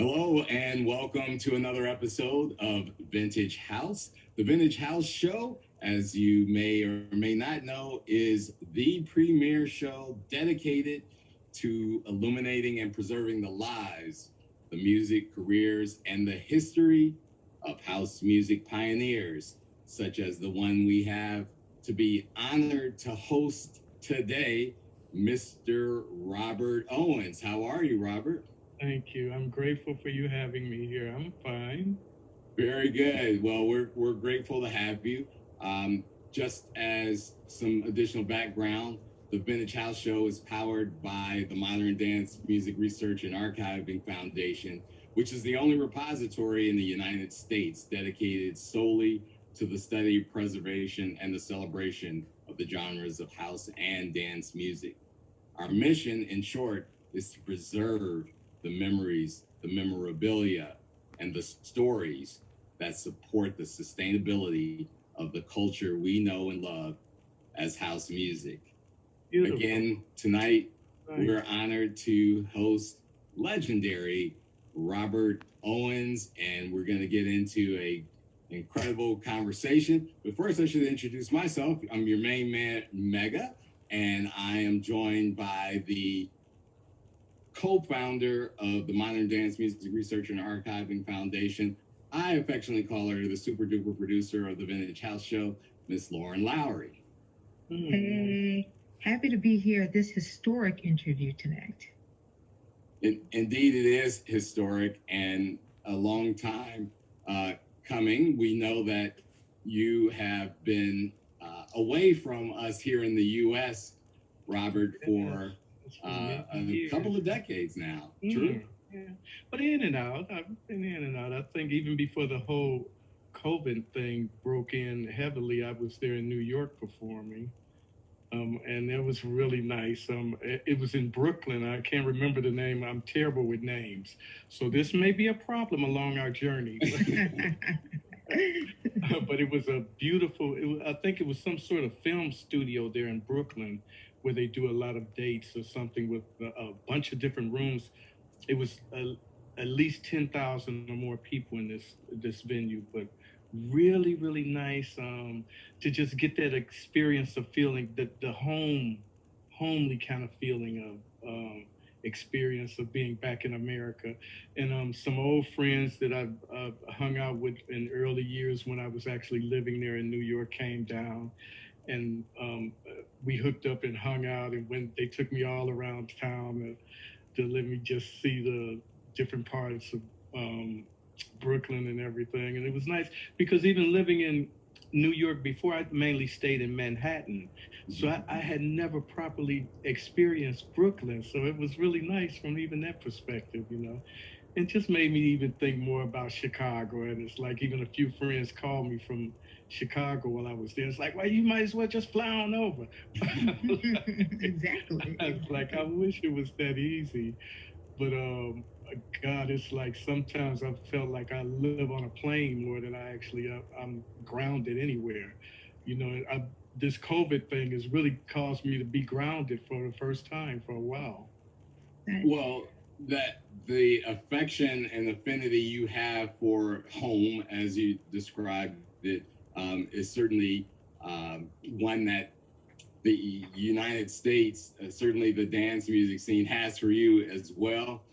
Hello and welcome to another episode of Vintage House. The Vintage House Show, as you may or may not know, is the premier show dedicated to illuminating and preserving the lives, the music careers, and the history of house music pioneers, such as the one we have to be honored to host today, Mr. Robert Owens. How are you, Robert? Thank you. I'm grateful for you having me here. I'm fine. Very good. Well, we're grateful to have you. Just as some additional background, the Vintage House Show is powered by the Modern Dance Music Research and Archiving Foundation, which is the only repository in the United States dedicated solely to the study, preservation, and the celebration of the genres of house and dance music. Our mission, in short, is to preserve the memories, the memorabilia, and the stories that support the sustainability of the culture we know and love as house music. Beautiful. Again, tonight Nice. we're honored to host legendary Robert Owens, and we're going to get into a incredible conversation. But first, I should introduce myself. I'm your main man, Mega, and I am joined by the co-founder of the Modern Dance Music Research and Archiving Foundation. I affectionately call her the super duper producer of the Vintage House Show, Miss Lauren Lowry. Hey, happy to be here at this historic interview tonight. Indeed, it is historic and a long time coming. We know that you have been away from us here in the U.S., Robert, for It's been many a years. couple of decades now. True. Yeah. But in and out. I've been in and out. I think even before the whole COVID thing broke in heavily, I was there in New York performing. And it was really nice. It was in Brooklyn. I can't remember the name. I'm terrible with names, so this may be a problem along our journey. But it was a beautiful. I think it was some sort of film studio there in Brooklyn, where they do a lot of dates or something with a bunch of different rooms. It was at least 10,000 or more people in this venue, but really nice to just get that experience of feeling the homely kind of feeling of experience of being back in America, and some old friends that I've hung out with in early years when I was actually living there in New York came down, and we hooked up and hung out, and when they took me all around town to let me just see the different parts of Brooklyn and everything. And it was nice because even living in New York before, I mainly stayed in Manhattan. So I had never properly experienced Brooklyn. So it was really nice from even that perspective, you know. It just made me even think more about Chicago. And it's like even a few friends called me from Chicago while I was there. It's like, well, you might as well just fly on over. Exactly. I was like, I wish it was that easy. But God, it's like sometimes I felt like I live on a plane more than I actually I'm grounded anywhere. You know, this COVID thing has really caused me to be grounded for the first time for a while. That, Well, that the affection and affinity you have for home, as you described it, is certainly one that the United States, certainly the dance music scene, has for you as well.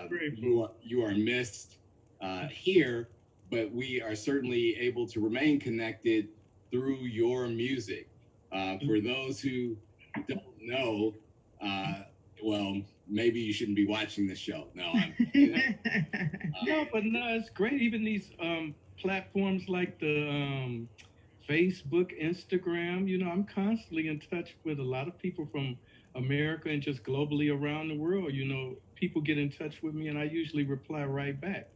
Grateful. You are missed here, but we are certainly able to remain connected through your music. For those who don't know, uh, well, maybe you shouldn't be watching this show. No, No, but no, it's great. Even these platforms like the Facebook, Instagram, you know, I'm constantly in touch with a lot of people from America and just globally around the world. You know, people get in touch with me and I usually reply right back,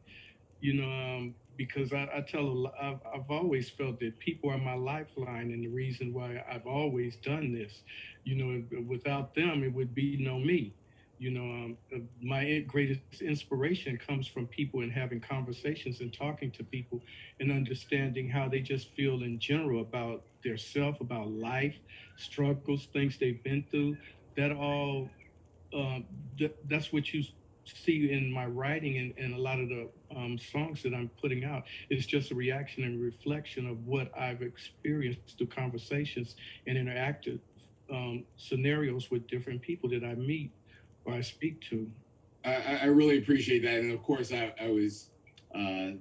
you know, because I tell I've always felt that people are my lifeline and the reason why I've always done this. You know, without them, it would be no me. You know, my greatest inspiration comes from people and having conversations and talking to people and understanding how they just feel in general about their self, about life, struggles, things they've been through. That all that's what you see in my writing and a lot of the songs that I'm putting out, it's just a reaction and reflection of what I've experienced through conversations and interactive scenarios with different people that I meet or I speak to. I really appreciate that, and of course, I was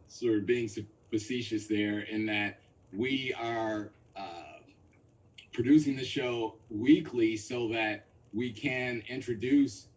sort of being facetious there in that we are producing the show weekly so that we can introduce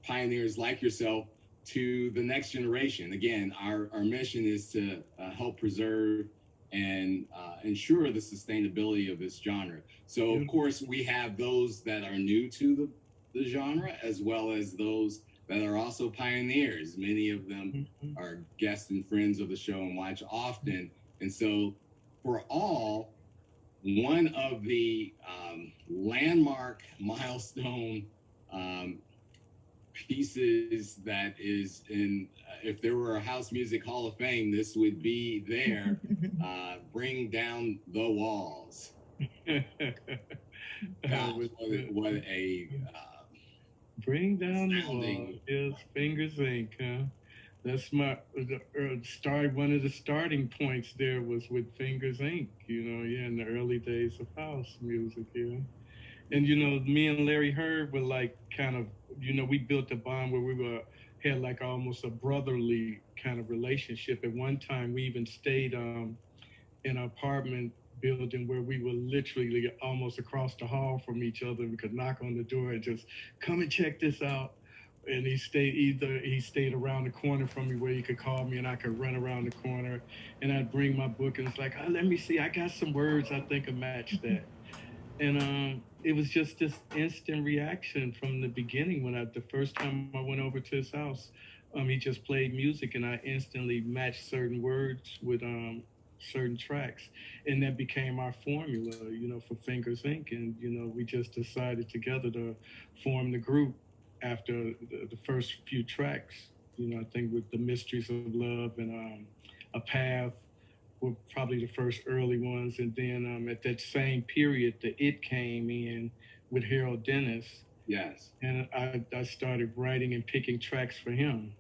pioneers like yourself to the next generation. Again, our mission is to help preserve and ensure the sustainability of this genre. So, of Beautiful. course, we have those that are new to the genre as well as those that are also pioneers. Many of them Mhm. are guests and friends of the show and watch often. And so, for all, one of the landmark milestone um, pieces that is in, if there were a house music hall of fame, this would be there. Bring down the walls. Gosh, With, what a bring down the wall. astounding. Yes, fingers ink, huh? That's my start. One of the starting points there was with Fingers Inc. You know, yeah, in the early days of house music, yeah. And you know, me and Larry Heard were like kind of, you know, we built a bond where we were had like almost a brotherly kind of relationship. At one time, we even stayed in an apartment building where we were literally almost across the hall from each other. We could knock on the door and just come and check this out. And he stayed around the corner from me where he could call me and I could run around the corner and I'd bring my book and it's like, oh, let me see, I got some words I think will match that. And it was just this instant reaction from the beginning when the first time I went over to his house, he just played music and I instantly matched certain words with certain tracks, and that became our formula, you know, for Fingers Inc. And you know, we just decided together to form the group after the first few tracks. You know, I think with the Mysteries of Love and A Path were probably the first early ones. And then at that same period, the It came in with Harold Dennis. Yes. And I started writing and picking tracks for him.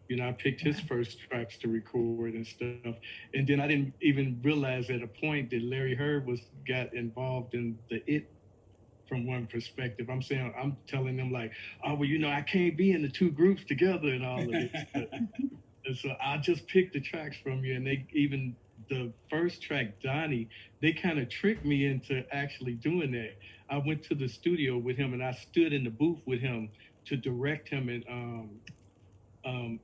You know, I picked his Wow. first tracks to record and stuff. And then I didn't even realize at a point that Larry Heard was got involved in the It from one perspective. I'm telling them like, oh well, you know, I can't be in the two groups together and all of this. And so I just picked the tracks from you, and they even the first track, Donnie, they kind of tricked me into actually doing that. I went to the studio with him, and I stood in the booth with him to direct him and um,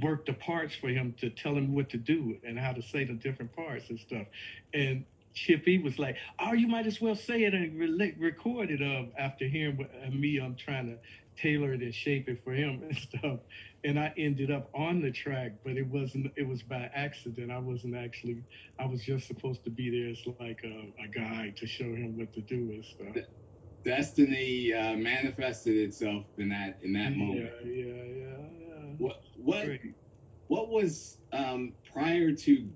work the parts for him to tell him what to do and how to say the different parts and stuff. And Chippy was like, "Oh, you might as well say it and record it." After hearing me, I'm trying to tailor it and shape it for him and stuff. And I ended up on the track, but it wasn't. It was by accident. I wasn't actually. I was just supposed to be there as like a guide to show him what to do and stuff. Destiny manifested itself in that Yeah, moment. yeah, yeah, yeah. What what Great. what was prior to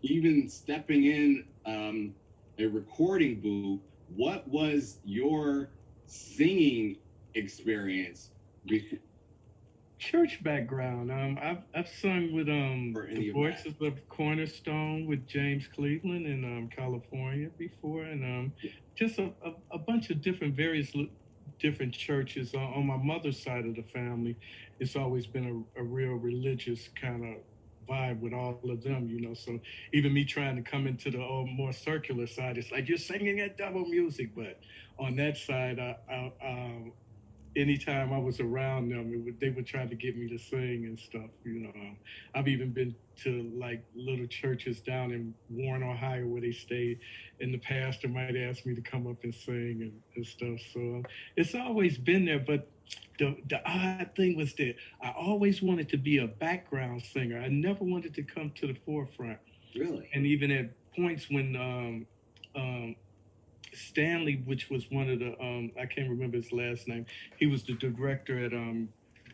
even stepping in a recording booth? What was your singing experience before Church background. I've sung with the any of that? Voices of Cornerstone with James Cleveland in California before, and just a bunch of different different churches on my mother's side of the family. It's always been a real religious kind of vibe with all of them, you know. So even me trying to come into the more circular side, it's like you're singing at double music, but on that side, anytime I was around them, they would try to get me to sing and stuff. You know, I've even been to like little churches down in Warren, Ohio, where they stayed, and the pastor might ask me to come up and sing and stuff. So it's always been there. But the odd thing was that I always wanted to be a background singer. I never wanted to come to the forefront. Really? And even at points when Stanley, which was one of the I can't remember his last name. He was the director at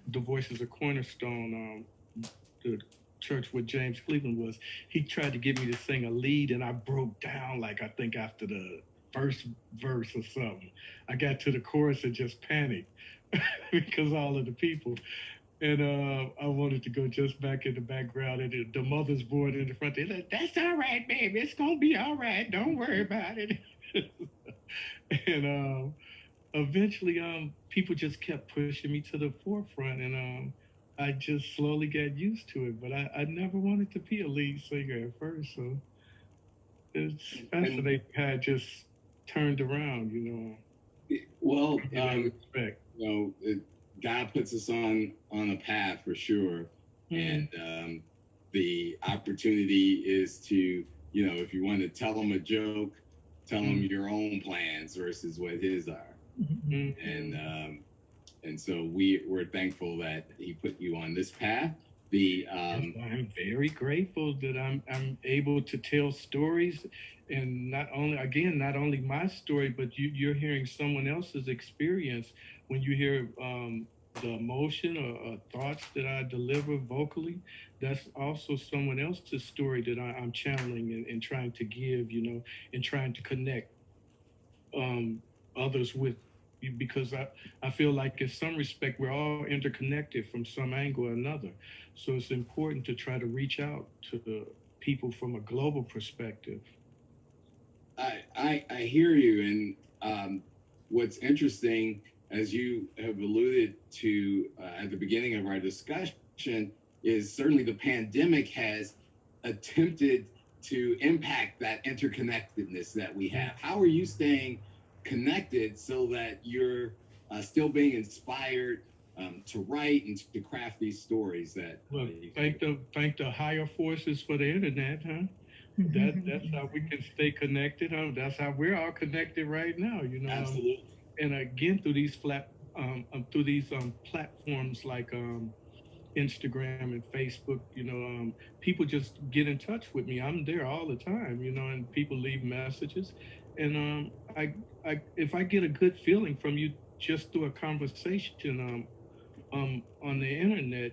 the Voices of Cornerstone, the church where James Cleveland was. He tried to get me to sing a lead, and I broke down like I think after the first verse or something. I got to the chorus and just panicked because all of the people. And I wanted to go just back in the background, and the mother's board in the front. They're like, "That's all right, baby. It's gonna be all right. Don't worry about it." And eventually, people just kept pushing me to the forefront, and I just slowly got used to it. But I never wanted to be a lead singer at first, so it's And fascinating how it just turned around. well, From that respect. you know, God puts us on a path for sure, Mm-hmm. and the opportunity is to, you know, if you want to tell them a joke, tell them your own plans versus what his are, Mm-hmm. and so we're thankful that he put you on this path. The Yes, I'm very grateful that I'm able to tell stories, and not only my story, but you're hearing someone else's experience when you hear the emotion or thoughts that I deliver vocally. That's also someone else's story that I'm channeling and trying to give, and trying to connect others with because I feel like in some respect we're all interconnected from some angle or another. So it's important to try to reach out to the people from a global perspective. I hear you, and what's interesting, as you have alluded to at the beginning of our discussion, is certainly the pandemic has attempted to impact that interconnectedness that we have. How are you staying connected so that you're still being inspired to write and to craft these stories that Well, you can? thank the higher forces for the internet, huh? That's how we can stay connected. Huh? That's how we're all connected right now. Absolutely. And again through these platforms like Instagram and Facebook, people just get in touch with me. I'm there all the time, and people leave messages, and if I get a good feeling from you just through a conversation, on the internet,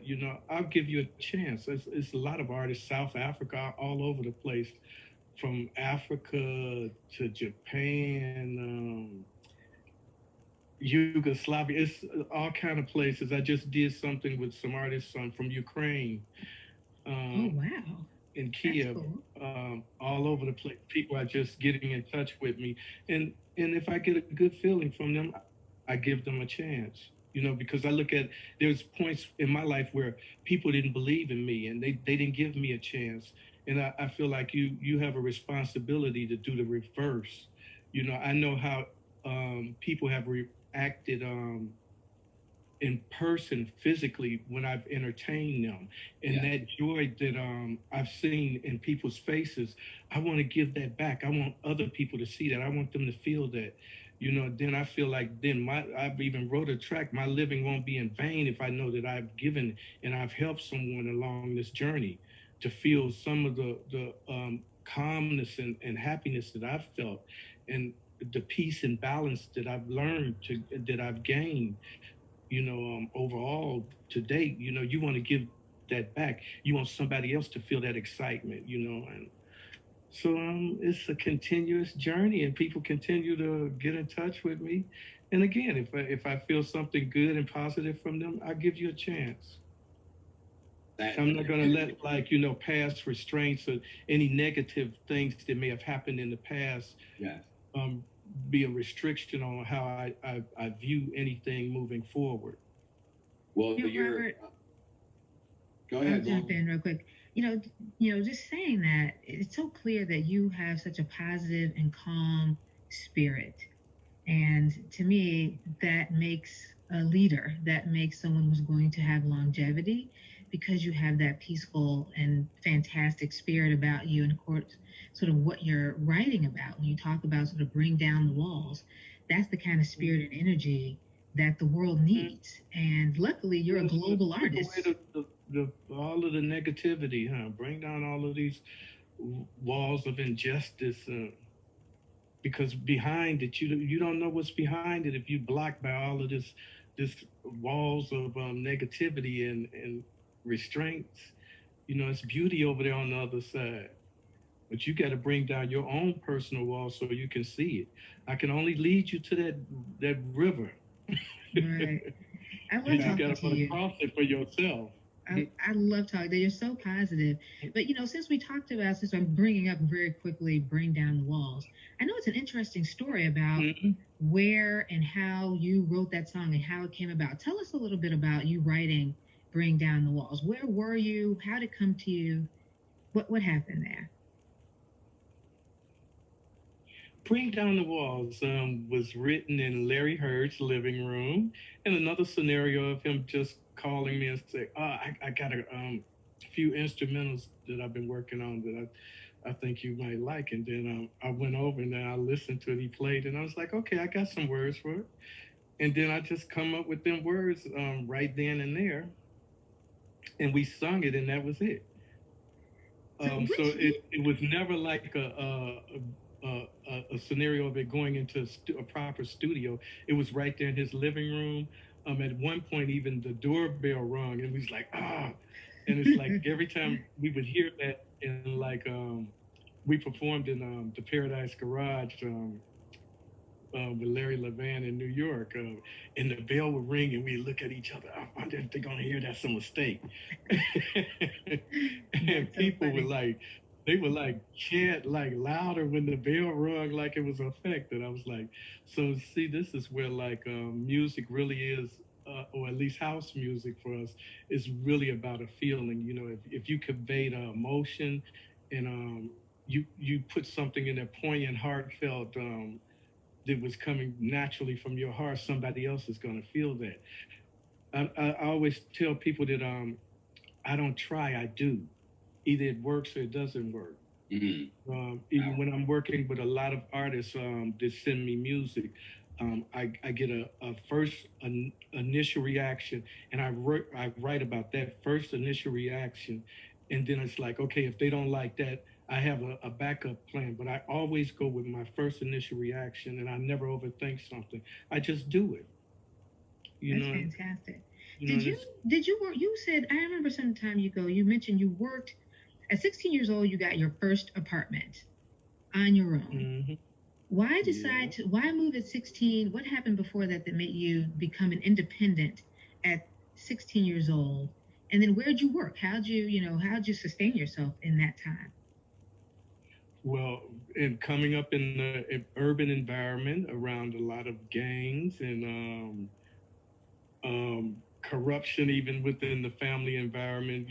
I'll give you a chance. It's a lot of artists, South Africa, all over the place, from Africa to Japan, Yugoslavia. It's all kind of places. I just did something with some artists from Ukraine, Oh, um, wow. in That's Kiev, cool. all over the place. People are just getting in touch with me, and if I get a good feeling from them, I give them a chance. Because I look at there's points in my life where people didn't believe in me and they didn't give me a chance, and I feel like you have a responsibility to do the reverse. I know how people have reacted in person physically when I've entertained them, and Yeah. that joy that I've seen in people's faces, I want to give that back. I want other people to see that. I want them to feel that. Then I feel like then I've even wrote a track. My living won't be in vain if I know that I've given and I've helped someone along this journey to feel some of the calmness and happiness that I've felt, and the peace and balance that that I've gained, overall to date. You want to give that back. You want somebody else to feel that excitement, and so it's a continuous journey, and people continue to get in touch with me. And again, if I feel something good and positive from them, I give you a chance. That I'm not going to let, like, past restraints or any negative things that may have happened in the past yes. um, be a restriction on how I view anything moving forward. Well, You know, you're. Robert, Go I'll ahead. Go jump on. in real quick. Just saying that, it's so clear that you have such a positive and calm spirit. And to me, that makes a leader, that makes someone who's going to have longevity because you have that peaceful and fantastic spirit about you. And of course, sort of what you're writing about when you talk about sort of bring down the walls, that's the kind of spirit and energy that the world needs. And luckily, you're a Yes, global strip away artist. all of the negativity, huh? Bring down all of these walls of injustice, because behind it, you don't know what's behind it if you blocked by all of this walls of negativity and restraints. It's beauty over there on the other side. but you got to bring down your own personal wall so you can see it. I can only lead you to that river. Right. I love And you talking got to to you. cross it for yourself. I love talking. You're so positive. But since we talked about, since I'm bringing up very quickly, bring down the walls. I know it's an interesting story about Mhm. where and how you wrote that song and how it came about. Tell us a little bit about you writing "Bring Down the Walls." Where were you? How did it come to you? What happened there? Bring Down the Walls was written in Larry Heard's living room, and another scenario of him just calling me and say, "Oh, I got a few instrumentals that I've been working on that I think you might like." And then I went over and then I listened to it. He played, and I was like, "Okay, I got some words for it." And then I just come up with them words right then and there, and we sung it, and that was it. So So which it was never like a scenario of it going into a proper studio. It was right there in his living room. At one point, even the doorbell rung, and we was like, ah. And it's like every time we would hear that, and like we performed in the Paradise Garage. With Larry Levan in New York, and the bell would ring, and we look at each other. I wonder if they're gonna hear that's a mistake. And That's so people were funny. like, they would like chant like louder when the bell rung, like it was affected. I was like, so see, this is where like music really is. Or at least house music for us is really about a feeling. You know, if you convey the emotion and you put something in that poignant, heartfelt that was coming naturally from your heart, somebody else is going to feel that. I always tell people that I don't try, I do. Either it works or it doesn't work. Mm-hmm. Even when I'm working with a lot of artists that send me music, I get a first initial reaction, and I write about that first initial reaction, and then it's like, okay, if they don't like that, I have a backup plan. But I always go with my first initial reaction, and I never overthink something. I just do it. You That's know, fantastic. you know, Did and you it's did you work? You said I remember some time ago. You mentioned you worked at 16 years old. You got your first apartment on your own. mm-hmm, Why yeah. decide to why move at 16? What happened before that that made you become an independent at 16 years old? And then where'd you work? How'd you sustain yourself in that time? Well, and coming up in the urban environment around a lot of gangs and corruption, even within the family environment,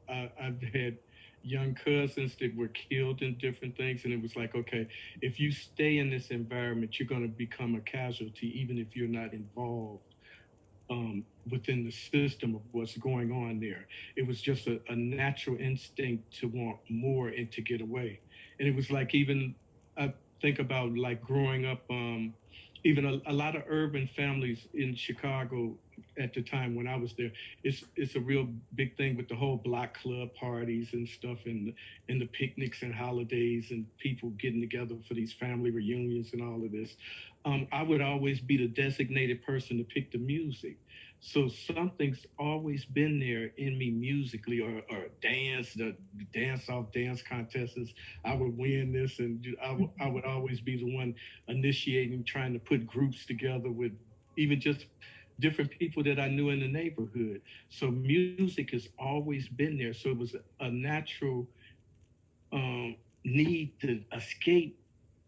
I've had young cousins that were killed in different things, and it was like, okay, if you stay in this environment, you're going to become a casualty, even if you're not involved within the system of what's going on there. It was just a natural instinct to want more and to get away. And it was like even I think about like growing up, even a lot of urban families in Chicago at the time when I was there. It's a real big thing with the whole block club parties and stuff, and the picnics and holidays and people getting together for these family reunions and all of this. I would always be the designated person to pick the music. So something's always been there in me musically, or dance, the dance off dance contests. I would win this, and I would always be the one initiating, trying to put groups together with even just different people that I knew in the neighborhood. So music has always been there. So it was a natural um, need to escape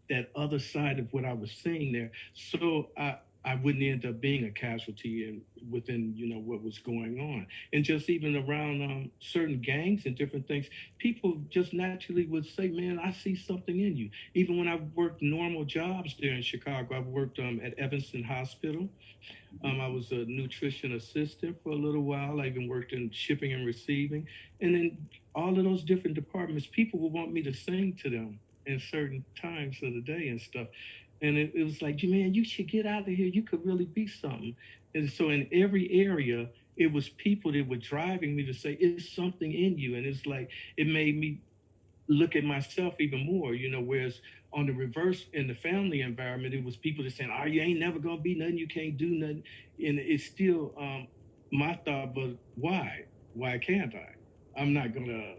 that other side of what I was seeing there. So I wouldn't end up being a casualty in within what was going on, and just even around certain gangs and different things, people just naturally would say, "Man, I see something in you." Even when I worked normal jobs there in Chicago, I worked at Evanston Hospital. I was a nutrition assistant for a little while. I even worked in shipping and receiving. And then all of those different departments, people would want me to sing to them in certain times of the day and stuff. And it was like, man, you should get out of here. You could really be something. And so in every area, it was people that were driving me to say, it's something in you. And it's like, it made me look at myself even more, whereas on the reverse in the family environment, it was people that saying, oh, you ain't never gonna be nothing, you can't do nothing. And it's still my thought was, why can't I? I'm not gonna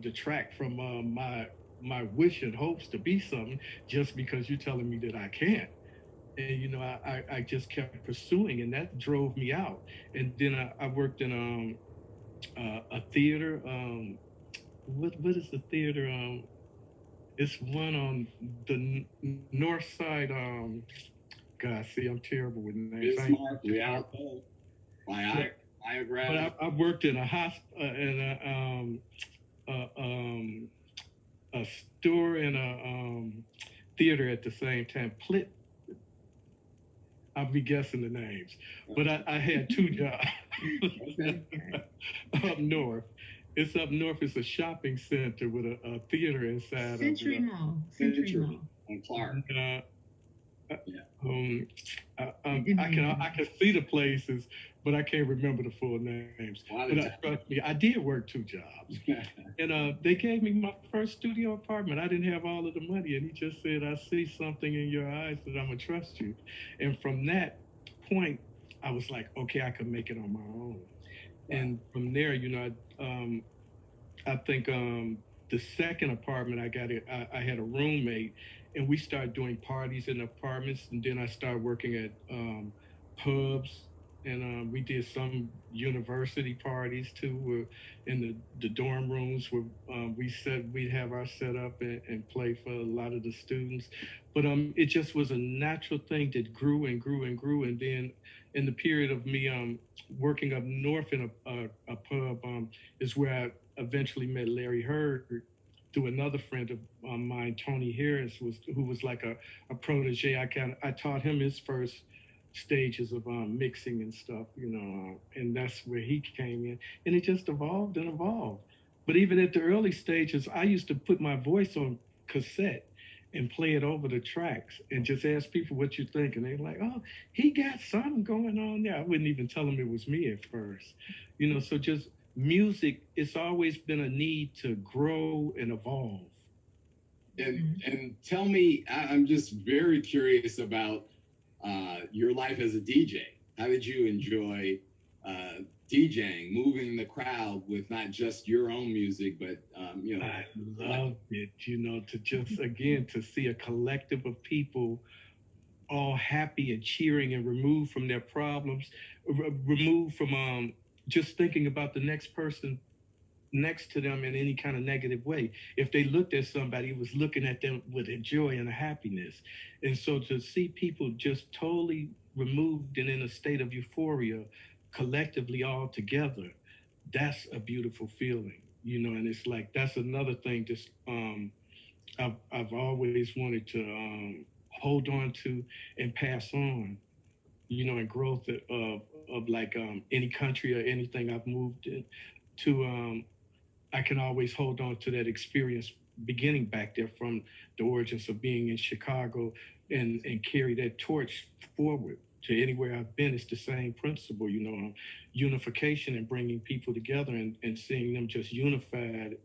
detract from my wish and hopes to be something just because you're telling me that I can't. And I just kept pursuing, and that drove me out. And then I worked in a theater. What is the theater? It's one on the north side. God, see, I'm terrible with names. I ain't Bismarck, Chicago. Rialto, But but Biograph. I worked in a a, um, a store and a theater at the same time. I'll be guessing the names, but I had two jobs Okay. up north. It's up north. It's a shopping center with a theater inside of Century it. Mall. Century Century Mall. on Clark. Uh, Yeah. um, It may be. I can see the places, but I can't remember the full names. A lot But of trust me, I did work two jobs, time. and they gave me my first studio apartment. I didn't have all of the money, and he just said, "I see something in your eyes that I'm gonna trust you." And from that point, I was like, "Okay, I can make it on my own." Wow. And from there, I think the second apartment I got, I had a roommate, and we started doing parties in apartments, and then I started working at pubs, and we did some university parties too, where in the dorm rooms where we said we'd have our setup and play for a lot of the students, but it just was a natural thing that grew and grew and grew, and then in the period of me working up north in a pub is where I eventually met Larry Hurd through another friend of mine, Tony Harris, who was like a protege. I taught him his first stages of mixing and stuff, and that's where he came in, and it just evolved and evolved. But even at the early stages, I used to put my voice on cassette and play it over the tracks and just ask people what you think, and they're like, "Oh, he got something going on there." I wouldn't even tell them it was me at first, So just music, it's always been a need to grow and evolve. And tell me, I'm just very curious about your life as a DJ. How did you enjoy DJing, moving the crowd with not just your own music, but I loved it, to just again to see a collective of people all happy and cheering and removed from their problems, removed from just thinking about the next person next to them in any kind of negative way. If they looked at somebody, it was looking at them with a joy and a happiness. And so to see people just totally removed and in a state of euphoria collectively all together, that's a beautiful feeling, and it's like that's another thing just I've always wanted to hold on to and pass on, and growth of like any country or anything I've moved in, to I can always hold on to that experience beginning back there from the origins of being in Chicago and carry that torch forward to anywhere I've been. It's the same principle, unification and bringing people together and seeing them just unified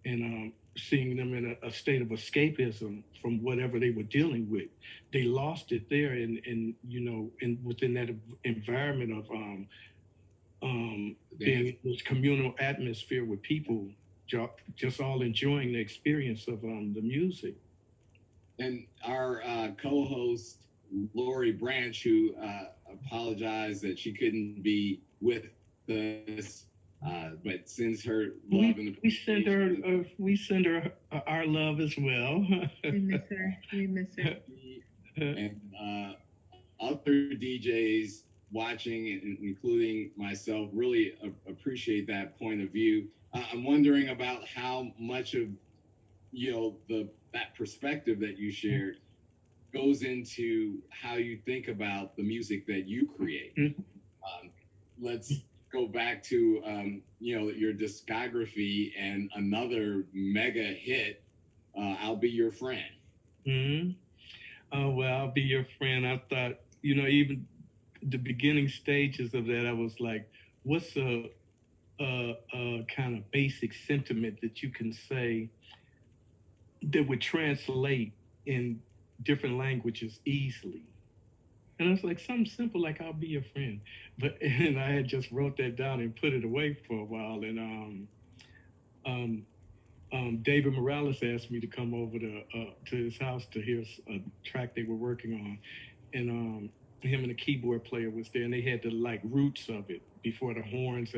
and seeing them in a state of escapism from whatever they were dealing with. They lost it there, and within that environment of being in this communal atmosphere with people just all enjoying the experience of the music. And our co-host Lori Branch, who apologized that she couldn't be with us, but sends her love and we send her our love as well. We miss her. We miss her. And other DJs watching, including myself, really appreciate that point of view. I'm wondering about how much of that perspective that you shared goes into how you think about the music that you create. Let's go back to your discography and another mega hit, "I'll Be Your Friend." Mm-hmm. Oh well, I'll be your friend. I thought, even the beginning stages of that, I was like, what's a kind of basic sentiment that you can say that would translate in different languages easily? And I was like, something simple like "I'll be your friend," but and I had just wrote that down and put it away for a while, and David Morales asked me to come over to his house to hear a track they were working on, and him and the keyboard player was there, and they had the like roots of it before the horns,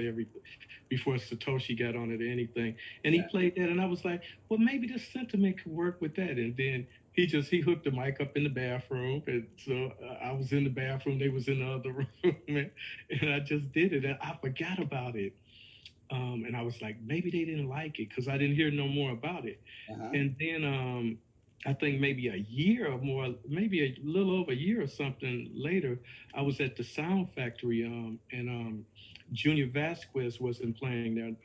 before Satoshi got on it or anything, and he Yeah. played that, and I was like, well, maybe this sentiment could work with that, and then he hooked the mic up in the bathroom, and so I was in the bathroom, they was in the other room, and I just did it, and I forgot about it. And I was like, maybe they didn't like it because I didn't hear no more about it. Uh-huh. And then I think maybe a year or more, maybe a little over a year or something later, I was at the Sound Factory, and Junior Vasquez wasn't playing there.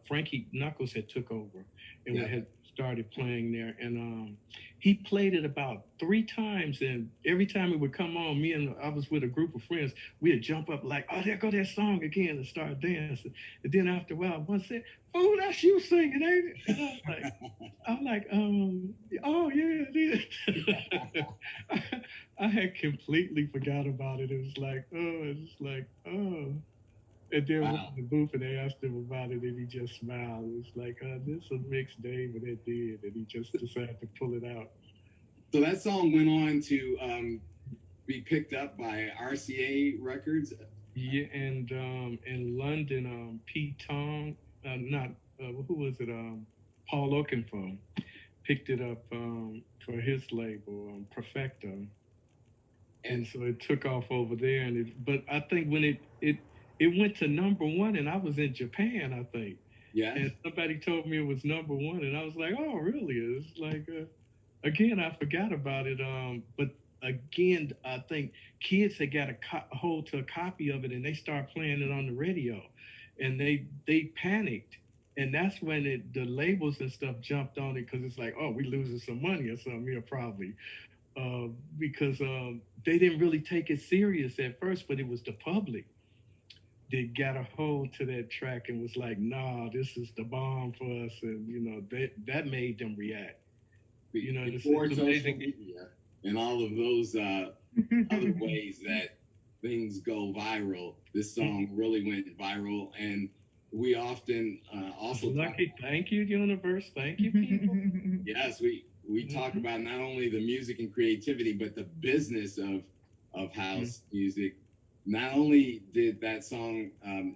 Frankie Knuckles had took over and we Yeah. had started playing there, and he played it about 3 times, and every time it would come on, me and I was with a group of friends, we'd jump up like, oh, there go that song again, and start dancing. And then after a while, one said, "Oh, that's you singing, ain't it?" And I'm like, oh yeah, it is. I had completely forgot about it. It was like, oh, it's like, oh. And then went Wow. in the booth and they asked him about it, and he just smiled. It was like, this is a mixed David that did, and he just decided to pull it out. So that song went on to be picked up by RCA Records. Yeah, and in London, Pete Tong, not who was it? Paul Oakenfold picked it up for his label, Perfecto, And and so it took off over there. And but I think when it went to number one, and I was in Japan, I think, yes, and somebody told me it was number one, and I was like, oh, really? It's like again, I forgot about it. But again, I think kids had got a hold to a copy of it, and they start playing it on the radio, and they panicked, and that's when the labels and stuff jumped on it because it's like, oh, we losing some money or something here probably, because they didn't really take it serious at first, but it was the public that got a hold to that track and was like, nah, this is the bomb for us, and that made them react. before It's social amazing. media and all of those other ways that things go viral, this song really went viral. And we often also talk. Lucky, thank you, universe. Thank you, people. Yes, we talk Mm-hmm. about not only the music and creativity, but the business of house music. Not only did that song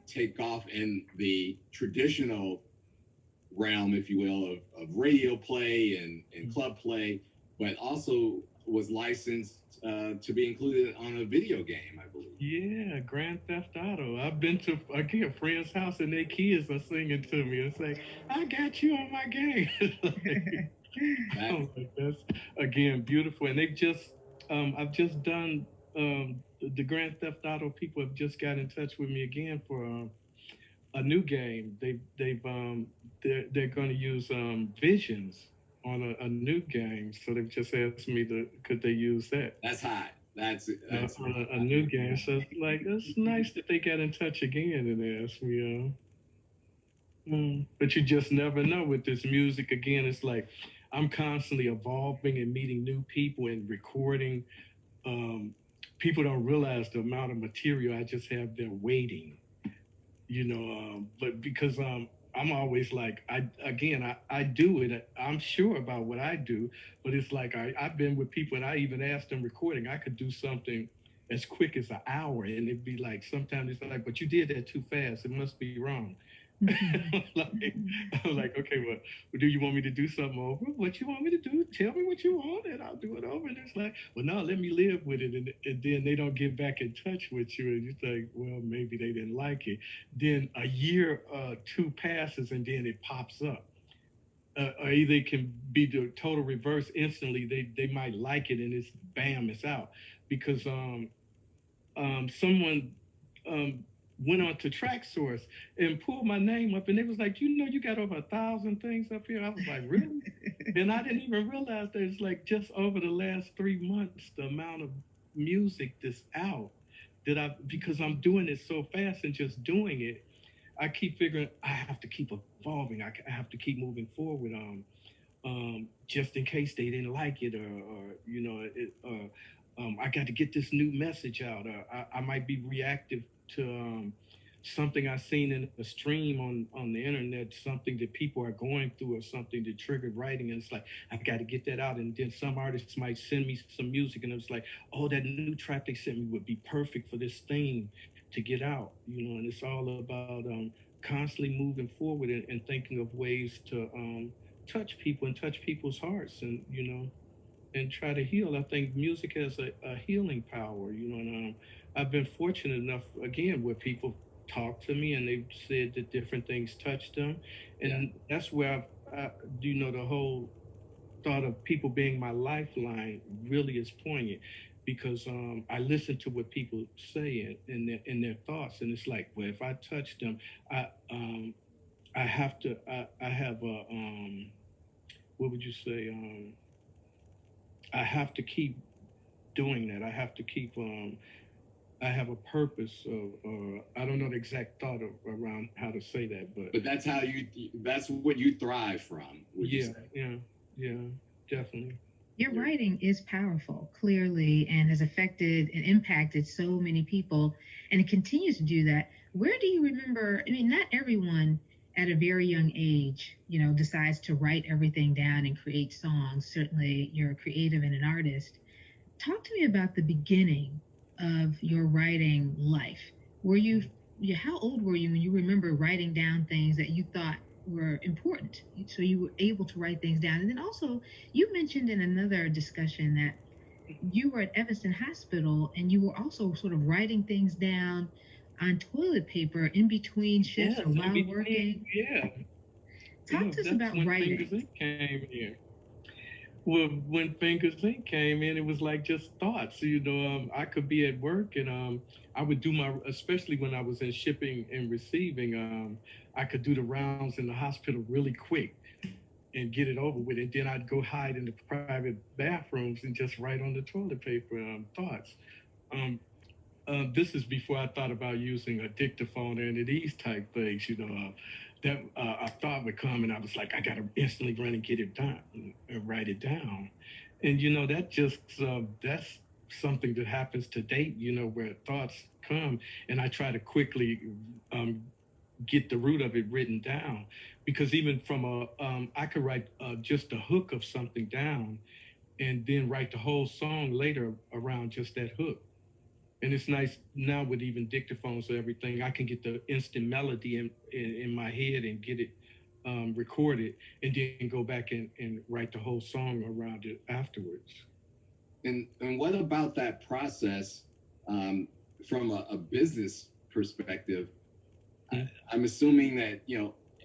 take off in the traditional realm, if you will, of radio play and club play, but also was licensed to be included on a video game, I believe. Yeah, Grand Theft Auto. I've been to again a friend's house and their kids are singing to me. It's like, I got you on my game. Like, That, oh, that's again beautiful. And I've just done the Grand Theft Auto people have just got in touch with me again for a new game. They're going to use Visions on a new game. So they've just asked me to could they use that that's hot. That's on a new game. So it's like it's nice that they got in touch again and asked me. But you just never know with this music. Again, it's like I'm constantly evolving and meeting new people and recording. Um, People don't realize the amount of material I just have there waiting. But because I'm always like I do it. I'm sure about what I do, but it's like I've been with people and I even asked them recording. I could do something as quick as an hour, and it'd be like sometimes it's like, but you did that too fast. It must be wrong. like I'm like, okay, well, do you want me to do something over? What you want me to do? Tell me what you want, and I'll do it over. And it's like, well, no, let me live with it, and then they don't get back in touch with you, and you think, well, maybe they didn't like it. Then a year, two passes, and then it pops up. Or either it can be the total reverse. Instantly, they might like it, and it's bam, it's out because someone um, went on to Track Source and pulled my name up, and they was like, you got over 1,000 things up here. I was like, really? And I didn't even realize that it's like just over the last 3 months, the amount of music that's out that because I'm doing it so fast and just doing it, I keep figuring I have to keep evolving. I have to keep moving forward. Just in case they didn't like it, I got to get this new message out. I might be reactive to something I seen in a stream on the internet, something that people are going through or something that triggered writing, and it's like I got to get that out. And then some artists might send me some music, and it's like, oh, that new track they sent me would be perfect for this theme to get out, and it's all about constantly moving forward and thinking of ways to touch people and touch people's hearts, and try to heal. I think music has a healing power, and I've been fortunate enough, again, where people talk to me and they've said that different things touch them. Yeah. And that's where the whole thought of people being my lifeline really is poignant, because I listen to what people say in their thoughts. And it's like, well, if I touch them, I, um, I have to, I have what would you say? I have to keep doing that. I have to keep. I have a purpose of. I don't know the exact thought around how to say that, but But that's how you. That's what you thrive from. Would you yeah, say? yeah, definitely. Your writing is powerful, clearly, and has affected and impacted so many people, and it continues to do that. Where do you remember? I mean, not everyone at a very young age, decides to write everything down and create songs. Certainly, you're a creative and an artist. Talk to me about the beginning of your writing life. Were how old were you when you remember writing down things that you thought were important? So you were able to write things down. And then also, you mentioned in another discussion that you were at Evanston Hospital and you were also sort of writing things down on toilet paper in between shifts or Yes, in while between. working. Yeah, Talk yeah. to us That's about when Fingers writing. Inc. came in. Well, when Fingers Inc. came in, it was like just thoughts. I could be at work, and I would do especially when I was in shipping and receiving, I could do the rounds in the hospital really quick and get it over with. And then I'd go hide in the private bathrooms and just write on the toilet paper thoughts. Um, this is before I thought about using a dictaphone or any of these type things. That a thought would come, and I was like, I got to instantly run and get it done and write it down. And that's something that happens to date. Where thoughts come, and I try to quickly um, get the root of it written down, because even from I could write just a hook of something down, and then write the whole song later around just that hook. And it's nice now with even dictaphones and everything. I can get the instant melody in my head and get it recorded, and then go back and write the whole song around it afterwards. And what about that process um, from a business perspective? Mm-hmm. I'm assuming that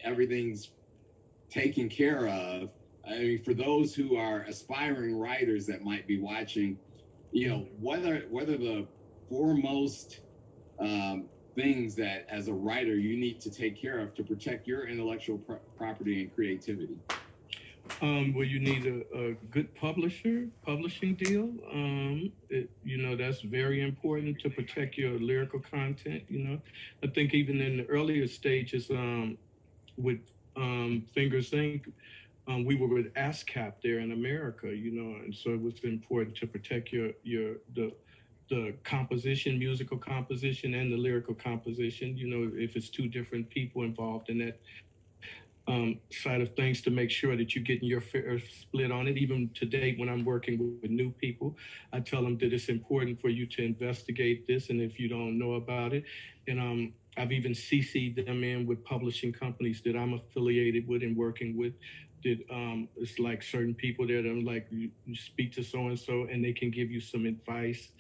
everything's taken care of. I mean, for those who are aspiring writers that might be watching, whether the foremost things that as a writer you need to take care of to protect your intellectual property and creativity. Well, you need a good publishing deal. That's very important to protect your lyrical content. I think even in the earlier stages, with Fingers Inc., we were with ASCAP there in America, and so it was important to protect the composition, musical composition, and the lyrical composition. If it's two different people involved in that side of things, to make sure that you're getting your fair split on it. Even to date, when I'm working with new people, I tell them that it's important for you to investigate this, and if you don't know about it, and I've even CC'd them in with publishing companies that I'm affiliated with and working with. That it's like certain people that I'm like, you speak to so and so, and they can give you some advice.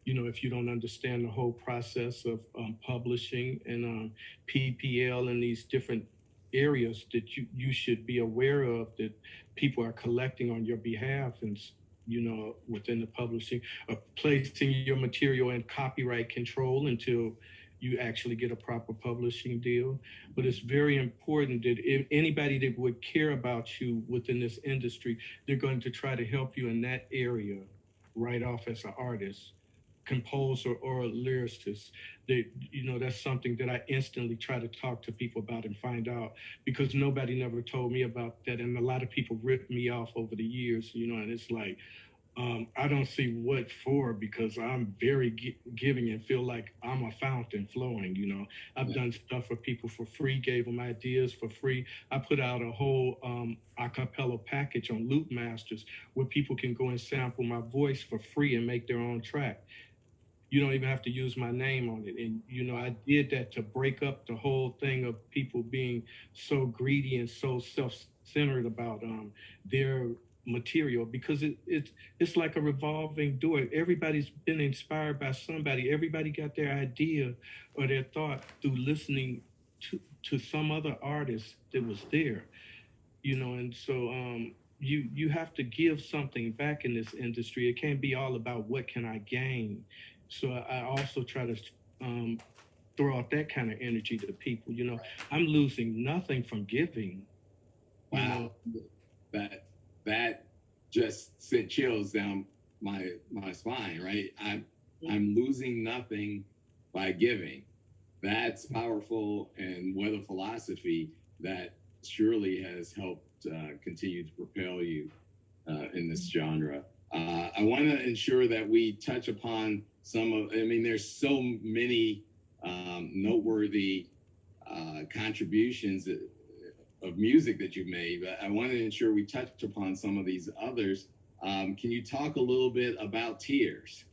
If you don't understand the whole process of publishing and PPL and these different areas that you should be aware of, that people are collecting on your behalf, and within the publishing, placing your material in copyright control until you actually get a proper publishing deal. But it's very important that if anybody that would care about you within this industry, they're going to try to help you in that area right off as an artist, composer, or a lyricist. That's something that I instantly try to talk to people about and find out, because nobody never told me about that, and a lot of people ripped me off over the years. And it's like, I don't see what for because I'm very giving and feel like I'm a fountain flowing. I've Yeah. done stuff for people for free, gave them ideas for free. I put out a whole a cappella package on Loop Masters where people can go and sample my voice for free and make their own track. You don't even have to use my name on it. And I did that to break up the whole thing of people being so greedy and so self-centered about their material, because it's like a revolving door. Everybody's been inspired by somebody. Everybody got their idea or their thought through listening to some other artist that was there. And so you have to give something back in this industry. It can't be all about what can I gain. So I also try to um, throw out that kind of energy to people. I'm losing nothing from giving. you know Wow. That that just sent chills down my spine, right? I'm losing nothing by giving. That's powerful, and what a philosophy that surely has helped continue to propel you in this genre. I want to ensure that we touch upon some of. I mean, there's so many noteworthy contributions of music that you've made, but I want to ensure we touch upon some of these others. Can you talk a little bit about Tears?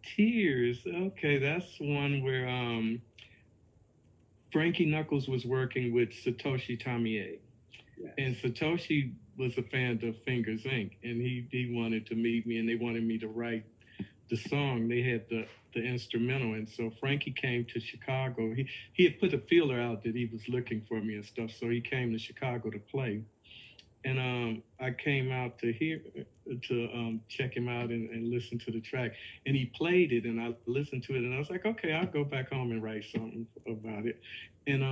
Tears. Okay, that's one where Frankie Knuckles was working with Satoshi Tomie. And Yes. Satoshi was a fan of Fingers Inc. And he wanted to meet me, and they wanted me to write the song. They had the instrumental, and so Frankie came to Chicago. He had put a feeler out that he was looking for me and stuff. So he came to Chicago to play, and I came out to hear to check him out and listen to the track. And he played it, and I listened to it, and I was like, okay, I'll go back home and write something about it. And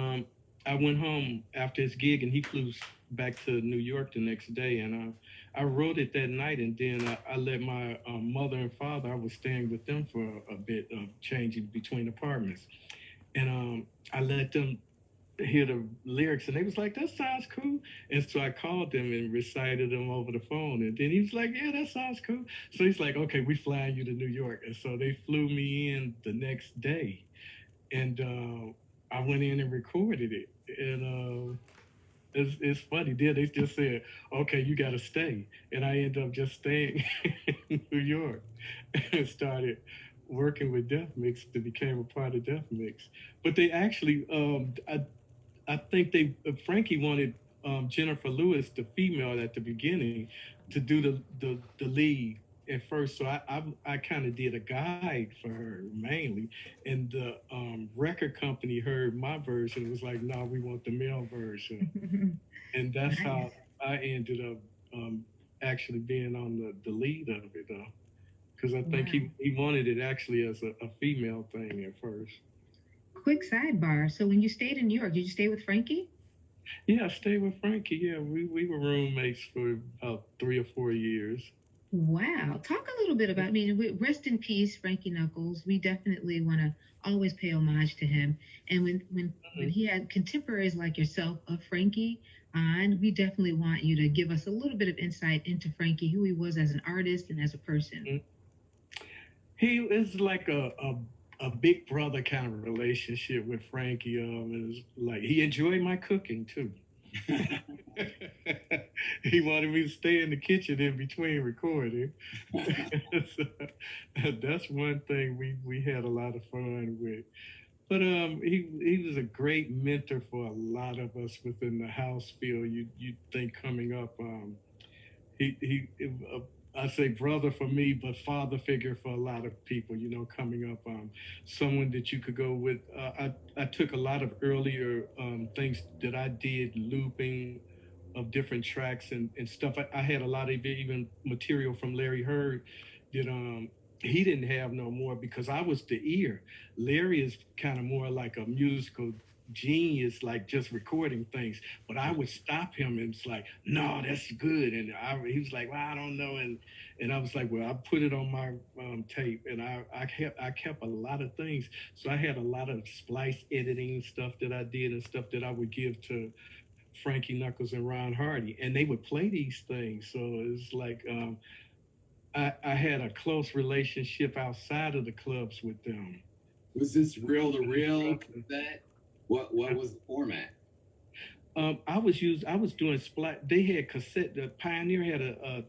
I went home after his gig, and he flew back to New York the next day, and I wrote it that night, and then I let my mother and father. I was staying with them for a bit, changing between apartments, and I let them hear the lyrics, and they was like, that sounds cool. And so I called them and recited them over the phone, and then he was like, yeah, that sounds cool. So he's like, okay, we flying you to New York. And so they flew me in the next day, and I went in and recorded it. And it's funny. Then they just said, okay, you got to stay. And I ended up just staying in New York and started working with Death Mix to became a part of Death Mix. But they actually, I think Frankie wanted Jennifer Lewis, the female at the beginning, to do the lead at first. So I kind of did a guide for her mainly, and the record company heard my version and was like, "No, we want the male version," and that's how Nice. I ended up actually being on the lead of it, though, because I think Wow. he wanted it actually as a female thing at first. Quick sidebar. So when you stayed in New York, did you stay with Frankie? Yeah, I stayed with Frankie. Yeah, we were roommates for about 3 or 4 years. Wow. Talk a little bit about, I mean, rest in peace, Frankie Knuckles. We definitely want to always pay homage to him. And when Mhm. he had contemporaries like yourself of Frankie on, we definitely want you to give us a little bit of insight into Frankie, who he was as an artist and as a person. Mhm. He is like a big brother kind of relationship with Frankie. Is like he enjoyed my cooking too. He wanted me to stay in the kitchen in between recording. So, that's one thing we had a lot of fun with. But he was a great mentor for a lot of us within the house field. You think coming up, he I say brother for me, but father figure for a lot of people. Coming up, someone that you could go with. I took a lot of earlier things that I did, looping of different tracks and stuff. I had a lot of even material from Larry Heard that he didn't have no more because I was the ear. Larry is kind of more like a musical genius, like just recording things. But I would stop him and it's like, no, that's good. And he was like, well, I don't know. And I was like, well, I put it on my tape, and I kept a lot of things. So I had a lot of splice editing stuff that I did and stuff that I would give to Frankie Knuckles and Ron Hardy, and they would play these things. So it's like I had a close relationship outside of the clubs with them. Was this reel to Really reel trusted. cassette? What was the format? I was doing splat. They had cassette. The Pioneer had a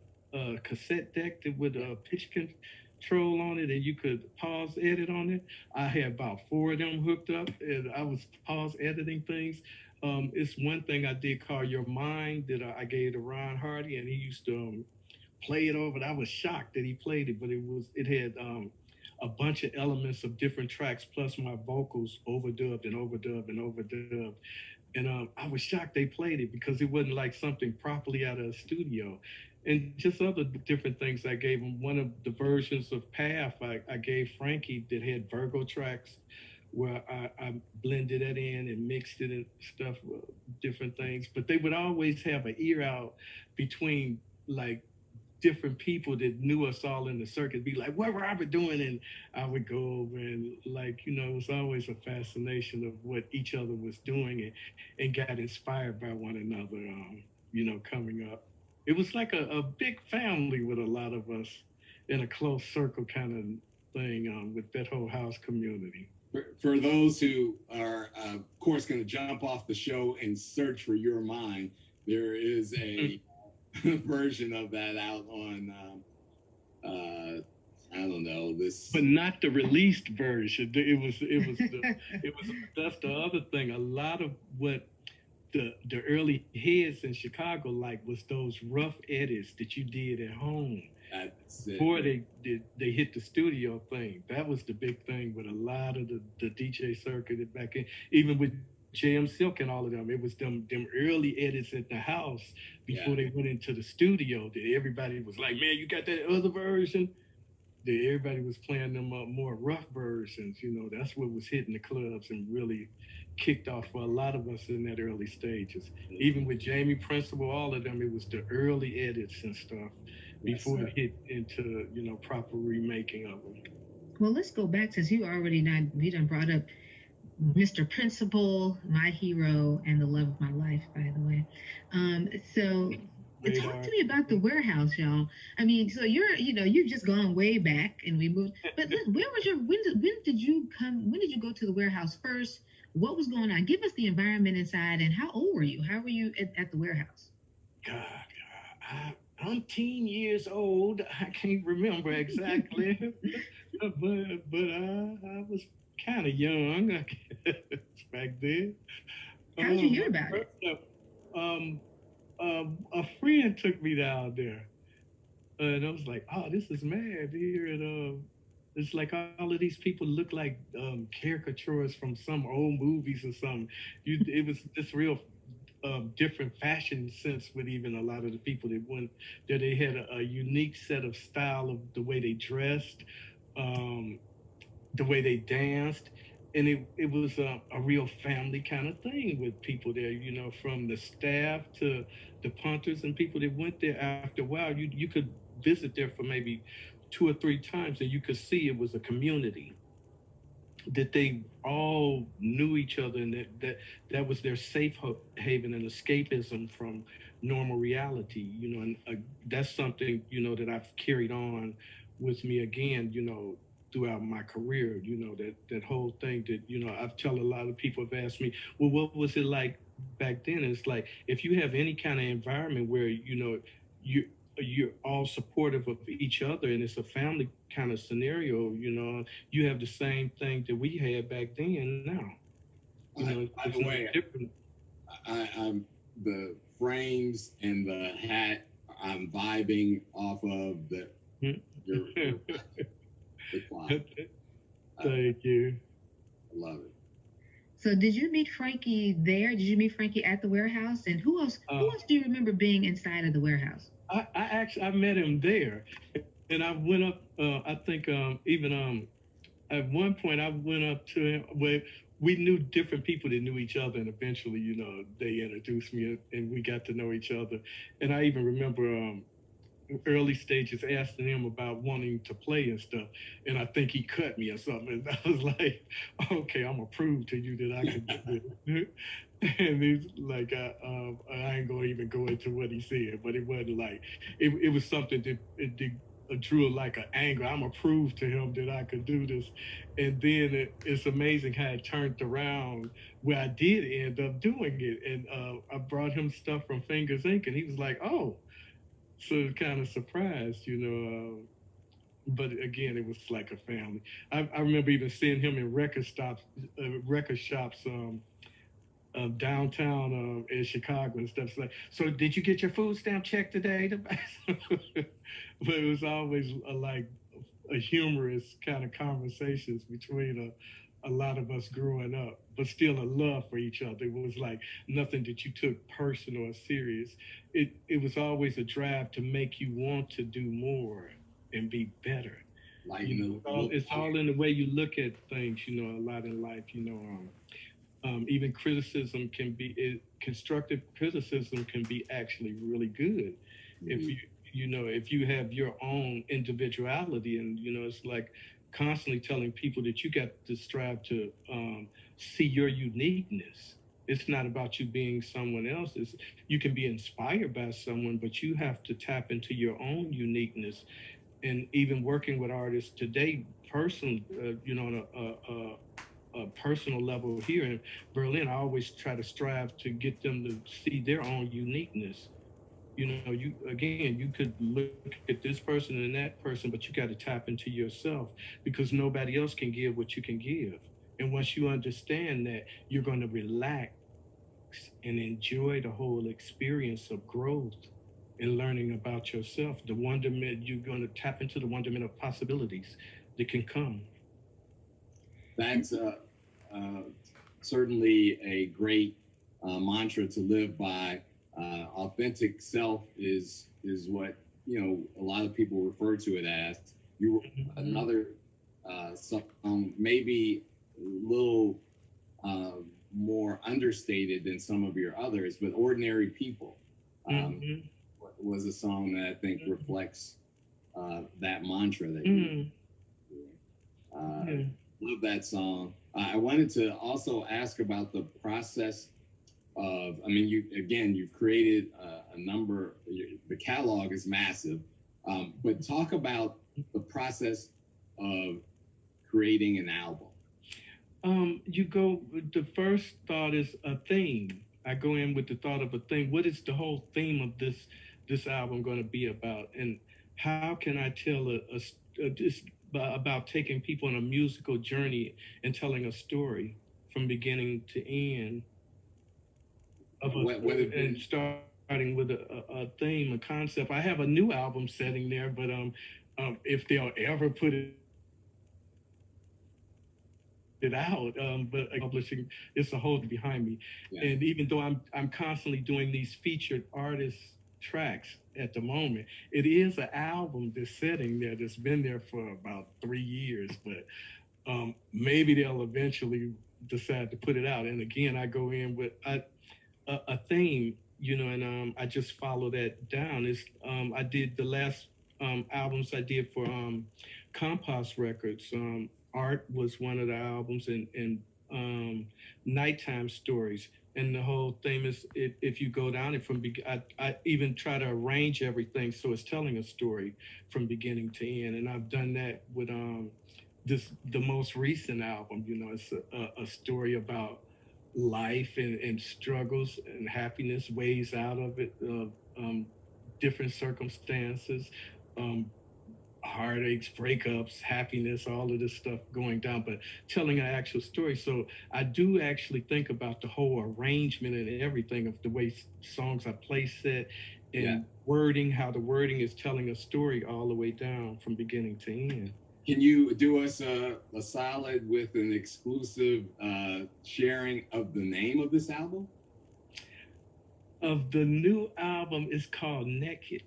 cassette deck that with a pitch control on it, and you could pause edit on it. I had about four of them hooked up, and I was pause editing things. It's one thing I did call Your Mind that I gave to Ron Hardy, and he used to play it over. I was shocked that he played it, but it had a bunch of elements of different tracks plus my vocals overdubbed and overdubbed and overdubbed. And I was shocked they played it because it wasn't like something properly out of a studio. And just other different things I gave him. One of the versions of Path I gave Frankie that had Virgo tracks where I blended that in and mixed it and stuff, different things. But they would always have an ear out between like different people that knew us all in the circuit be like, what Robert doing? And I would go over and like, it was always a fascination of what each other was doing and got inspired by one another, coming up. It was like a big family with a lot of us in a close circle kind of thing with that whole house community. For those who are, of course, going to jump off the show and search for Your Mind, there is a version of that out on, I don't know, this. But not the released version. That's the other thing. A lot of what the early heads in Chicago like was those rough edits that you did at home before they hit the studio thing. That was the big thing with a lot of the DJ circuit back in, even with JM Silk and all of them. It was them early edits at the house before they went into the studio that everybody was like, man, you got that other version? That everybody was playing them more rough versions. That's what was hitting the clubs and really kicked off for a lot of us in that early stages. Even with Jamie Principle, all of them, it was the early edits and stuff before it hit into proper remaking of them. Well, let's go back since we done brought up Mr. Principal, my hero, and the love of my life, by the way. So talk to me about the warehouse, y'all. I mean, so you've just gone way back, and we moved. But where was when did you come? When did you go to the warehouse first? What was going on? Give us the environment inside, and how old were you? How were you at the warehouse? God, I'm 10 years old. I can't remember exactly, but I was kind of young back then. How did you hear about it? A friend took me down there, and I was like, "Oh, this is mad here." And it's like all of these people look like caricatures from some old movies or something. It was this real different fashion sense with even a lot of the people that went there. They had a unique set of style of the way they dressed, um, the way they danced. And it was a real family kind of thing with people there, from the staff to the punters and people that went there. After a while, you could visit there for maybe 2 or 3 times and you could see it was a community that they all knew each other and that was their safe haven and escapism from normal reality, and that's something that I've carried on with me again, throughout my career, that whole thing that I've tell a lot of people have asked me, well, what was it like back then? It's like if you have any kind of environment where you're all supportive of each other and it's a family kind of scenario, you have the same thing that we had back then now. By the way, different. I'm the frames and the hat. I'm vibing off of your Thank you. I love it. So, did you meet Frankie there? Did you meet Frankie at the warehouse? And who else? Who else do you remember being inside of the warehouse? I met him there, and I went up. I think even at one point I went up to him. Where we knew different people that knew each other, and eventually, they introduced me, and we got to know each other. And I even remember early stages asking him about wanting to play and stuff, and I think he cut me or something. And I was like, "Okay, I'm gonna prove to you that I can do this." And he's like, I ain't gonna even go into what he said, but it wasn't like it was something that drew like an anger. I'm gonna prove to him that I could do this, and then it's amazing how it turned around where I did end up doing it, and I brought him stuff from Fingers Inc. and he was like, "Oh," so kind of surprised, you know. But again, it was like a family. I remember even seeing him in record shops. Downtown in Chicago and stuff. It's like, so did you get your food stamp check today? But it was always like a humorous kind of conversations between a lot of us growing up, but still a love for each other. It was like nothing that you took personal or serious. It was always a drive to make you want to do more and be better. Like, You know, it's all in the way you look at things. You know, a lot in life. You know, even criticism can be constructive criticism can be actually really good if mm-hmm. if you have your own individuality, and it's like constantly telling people that you got to strive to see your uniqueness. It's not about you being someone else's. You can be inspired by someone, but you have to tap into your own uniqueness. And even working with artists today, person, on a personal level here in Berlin, I always try to strive to get them to see their own uniqueness. You could look at this person and that person, but you got to tap into yourself, because nobody else can give what you can give. And once you understand that, you're going to relax and enjoy the whole experience of growth and learning about yourself. The wonderment, you're going to tap into the wonderment of possibilities that can come. That's certainly a great mantra to live by. Authentic self is what a lot of people refer to it as. You were another song, maybe a little more understated than some of your others, but "Ordinary People" was a song that I think reflects that mantra that you. Love that song. I wanted to also ask about the process of. I mean, you've created a number. The catalog is massive, but talk about the process of creating an album. The first thought is a theme. I go in with the thought of a theme. What is the whole theme of this album going to be about? And how can I tell this about taking people on a musical journey and telling a story from beginning to end and starting with a theme, a concept. I have a new album setting there, but if they'll ever put it out, but publishing, it's a hold behind me. Yeah. And even though I'm constantly doing these featured artist tracks at the moment, it is an album that's sitting there that's been there for about 3 years, but maybe they'll eventually decide to put it out. And again, I go in with a theme, and I just follow that down. I did the last albums I did for Compost Records. Art was one of the albums, and Nighttime Stories. And the whole theme is, if you go down it I even try to arrange everything so it's telling a story from beginning to end. And I've done that with the most recent album. It's a story about life and struggles and happiness, ways out of it, different circumstances, heartaches, breakups, happiness, all of this stuff going down, but telling an actual story. So I do actually think about the whole arrangement and everything of the way songs are placed, set, and wording, how the wording is telling a story all the way down from beginning to end. Can you do us a solid with an exclusive sharing of the name of this album? Of the new album is called Naked,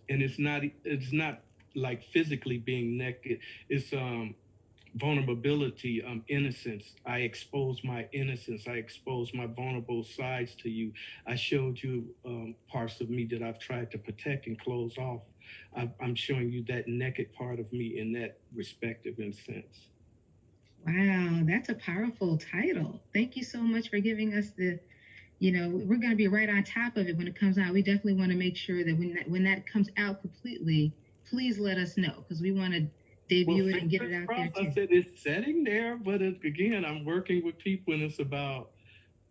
and it's not like physically being naked. It's vulnerability, innocence. I expose my innocence. I expose my vulnerable sides to you. I showed you parts of me that I've tried to protect and close off. I'm showing you that naked part of me in that respective sense. Wow, that's a powerful title. Thank you so much for giving us we're going to be right on top of it when it comes out. We definitely want to make sure that when that comes out completely, please let us know because we want to Well, debut it and get it fingers out there crossed. I too. said it's setting there, but again, I'm working with people, and it's about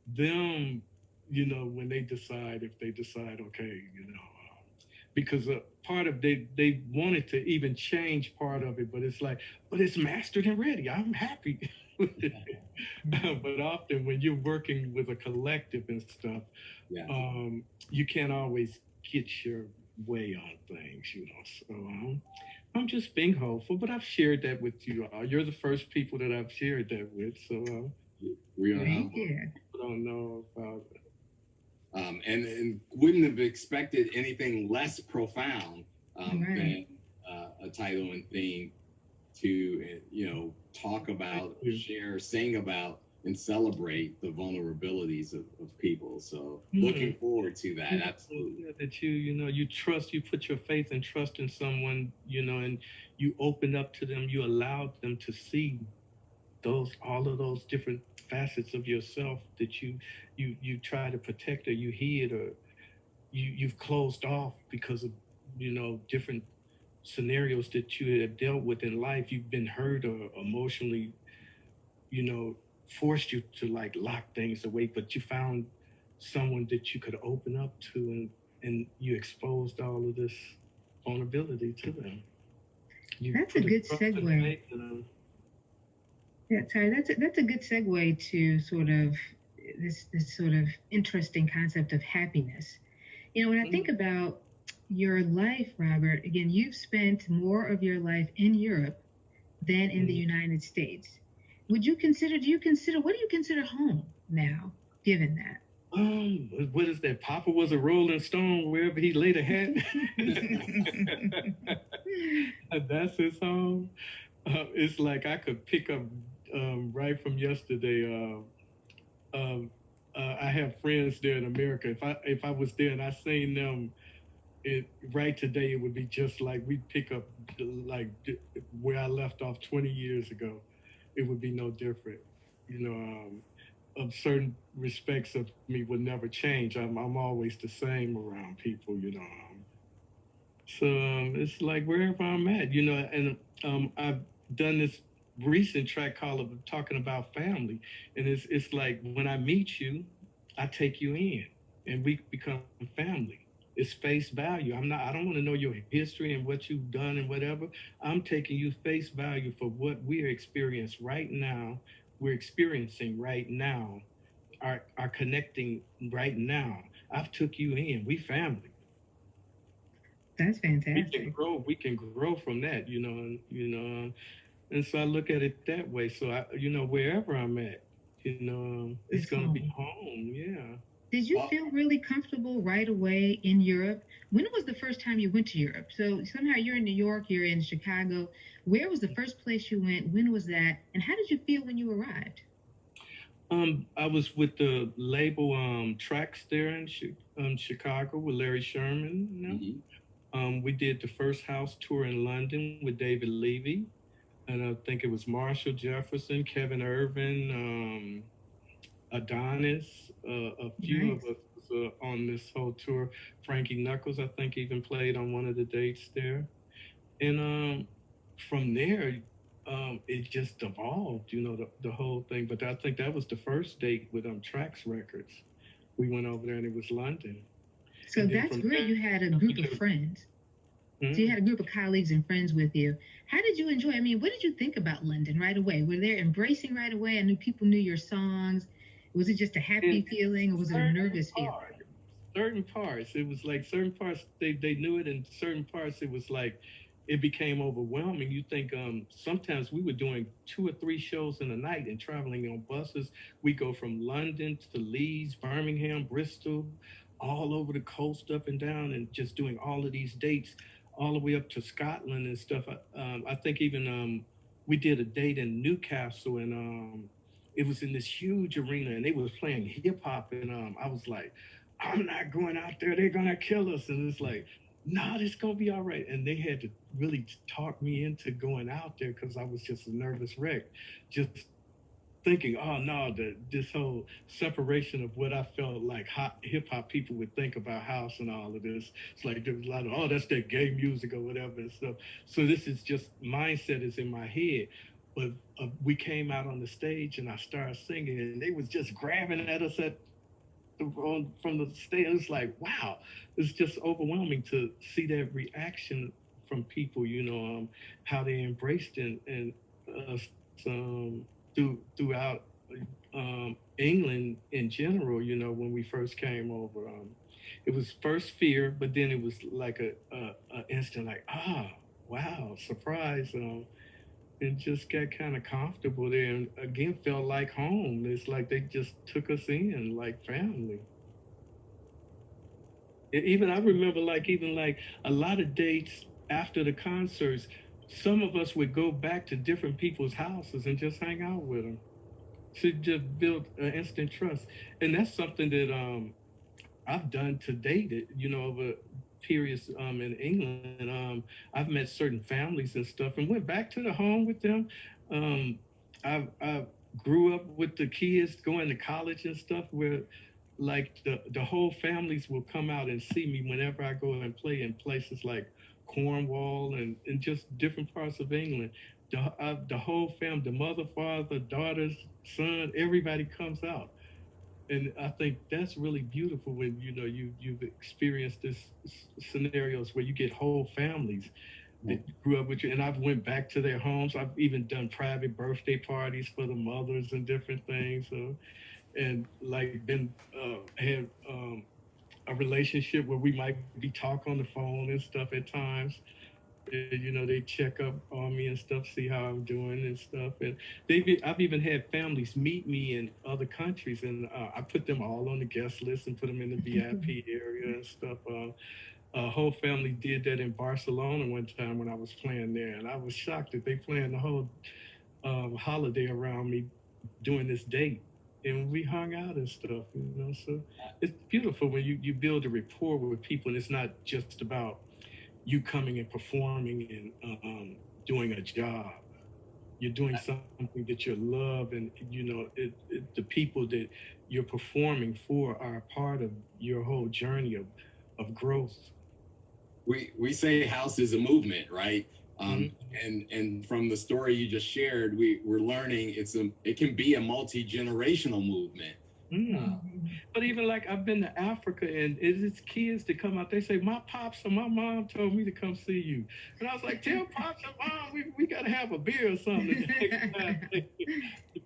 them. When they decide, if they decide, okay, because part of they wanted to even change part of it, but it's like, but it's mastered and ready. I'm happy with it. But often when you're working with a collective and stuff, Yeah. you can't always get your way on things. So I'm just being hopeful, but I've shared that with you all. You're the first people that I've shared that with, so We are you know, Thank humbled. you. people don't know about it. And wouldn't have expected anything less profound Right. than a title and theme to talk Thank about, you. share, sing about, and celebrate the vulnerabilities of people. So looking Mm, forward to that. beautiful. Absolutely. Yeah, that you trust, you put your faith and trust in someone, and you open up to them, you allow them to see those all of those different facets of yourself that you try to protect, or you hid, or you've closed off because of different scenarios that you have dealt with in life. You've been hurt or emotionally, you know forced you to like lock things away, but you found someone that you could open up to, and you exposed all of this vulnerability to them. You That's a put a good trust and segue. faith in them. Yeah, sorry, that's a good segue to sort of this sort of interesting concept of happiness. When I think Mm, about your life, Robert, again, you've spent more of your life in Europe than in the mm. United States. What do you consider home now, given that? What is that? Papa was a Rolling Stone wherever he laid a hat. That's his home. It's like I could pick up right from yesterday. I have friends there in America. If I was there and I seen them right today, it would be just like we pick up like where I left off 20 years ago. It would be no different. You know, of certain respects of me would never change. I'm always the same around people. So it's like wherever I'm at, and I've done this recent track called talking about family, and it's like when I meet you, I take you in, and we become family. It's face value. I don't want to know your history and what you've done and whatever. I'm taking you face value for what we're experiencing right now, are connecting right now. I've took you in. We family. That's We can fantastic. grow. We can grow from that, and so I look at it that way. So wherever I'm at, it's It's gonna be home. home. Yeah. Did you Well, feel really comfortable right away in Europe? When was the first time you went to Europe? So somehow you're in New York, you're in Chicago. Where was the first place you went? When was that? And how did you feel when you arrived? I was with the label Tracks there in Chicago with Larry Sherman. mhm. We did the first house tour in London with David Levy, and I think it was Marshall Jefferson, Kevin Irvin, Adonis. A few of Nice. us was on this whole tour. Frankie Knuckles, I think, even played on one of the dates there. And from there, it just evolved, the whole thing. But I think that was the first date with Trax Records. We went over there and it was London. So And then that's from great. there, You had a we group of just, friends. So you mm, had a group of colleagues and friends with you. How did you enjoy? I mean, what did you think about London right away? Were they embracing right away? I knew people knew your songs. Was it just a in happy feeling or was it a certain nervous feeling? parts, it was like certain parts they knew it, and certain parts it was like it became overwhelming. You think sometimes we were doing 2 or 3 shows in a night and traveling on buses. We go from London to Leeds, Birmingham, Bristol, all over the coast, up and down, and just doing all of these dates, all the way up to Scotland and stuff. I think even we did a date in Newcastle, and it was in this huge arena, and they was playing hip hop, and I was like, I'm not going out there. They're gonna kill us. And it's like, nah, it's gonna be all right. And they had to really talk me into going out there because I was just a nervous wreck. Just thinking, oh no, this whole separation of what I felt like hip hop people would think about house and all of this. It's like there was a lot of, oh, that's that gay music or whatever and stuff. So this is just mindset is in my head. But we came out on the stage and I started singing, and they was just grabbing at us from the stage. It's like, wow, it's just overwhelming to see that reaction from people. How they embraced and us throughout England in general. When we first came over, it was first fear, but then it was like a instant like, wow, surprise. And just got kind of comfortable there and again felt like home. It's like they just took us in like family. Even I remember like even like a lot of dates after the concerts, some of us would go back to different people's houses and just hang out with them to just build instant trust. And that's something that I've done to date. Over periods in England. I've met certain families and stuff, and went back to the home with them. Um, I grew up with the kids going to college and stuff, where like the whole families will come out and see me whenever I go and play in places like Cornwall and just different parts of England. The whole family, the mother, father, daughters, son, everybody comes out, and I think that's really beautiful when you've experienced this scenarios where you get whole families that grew up with you. And I've went back to their homes. I've even done private birthday parties for the mothers and different things. So, and like been had a relationship where we might be talk on the phone and stuff at times. They check up on me and stuff, see how I'm doing and stuff. And I've even had families meet me in other countries, and I put them all on the guest list and put them in the VIP area and stuff. A whole family did that in Barcelona one time when I was playing there, and I was shocked that they planned the whole holiday around me doing this date. And we hung out and stuff. So it's beautiful when you build a rapport with people, and it's not just about you coming and performing and doing a job. You're doing something that you love, and the people that you're performing for are a part of your whole journey of growth. We say house is a movement, right? Mhm. And from the story you just shared, we're learning it can be a multi-generational movement. Mm. But even like I've been to Africa, and it's kids that come out. They say my pops or my mom told me to come see you, and I was like, tell pops and mom we got to have a beer or something the next time they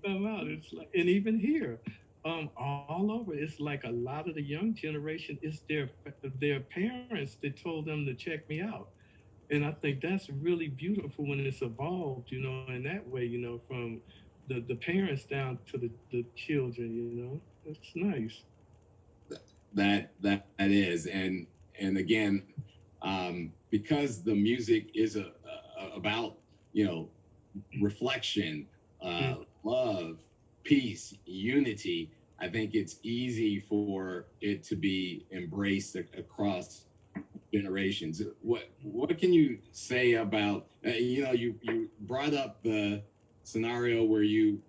come out. It's like, and even here, all over, it's like a lot of the young generation. It's their parents that told them to check me out, and I think that's really beautiful when it's evolved, in that way, from the parents down to the children, It's nice. That is, and again, because the music is about reflection, love, peace, unity. I think it's easy for it to be embraced across generations. What can you say about you brought up the scenario where you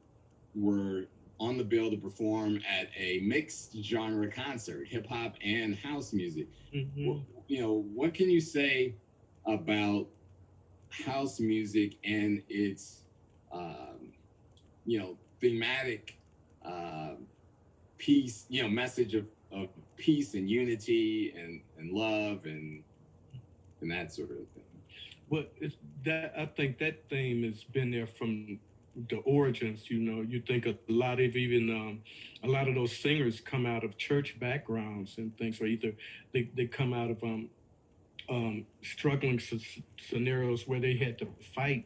were on the bill to perform at a mixed genre concert, hip hop and house music. Mm-hmm. What can you say about house music and its, thematic uh, peace, message of peace and unity and love and that sort of thing. Well, it's that I think that theme has been there from the origins. You think a lot of even a lot of those singers come out of church backgrounds and things, or either they come out of struggling scenarios where they had to fight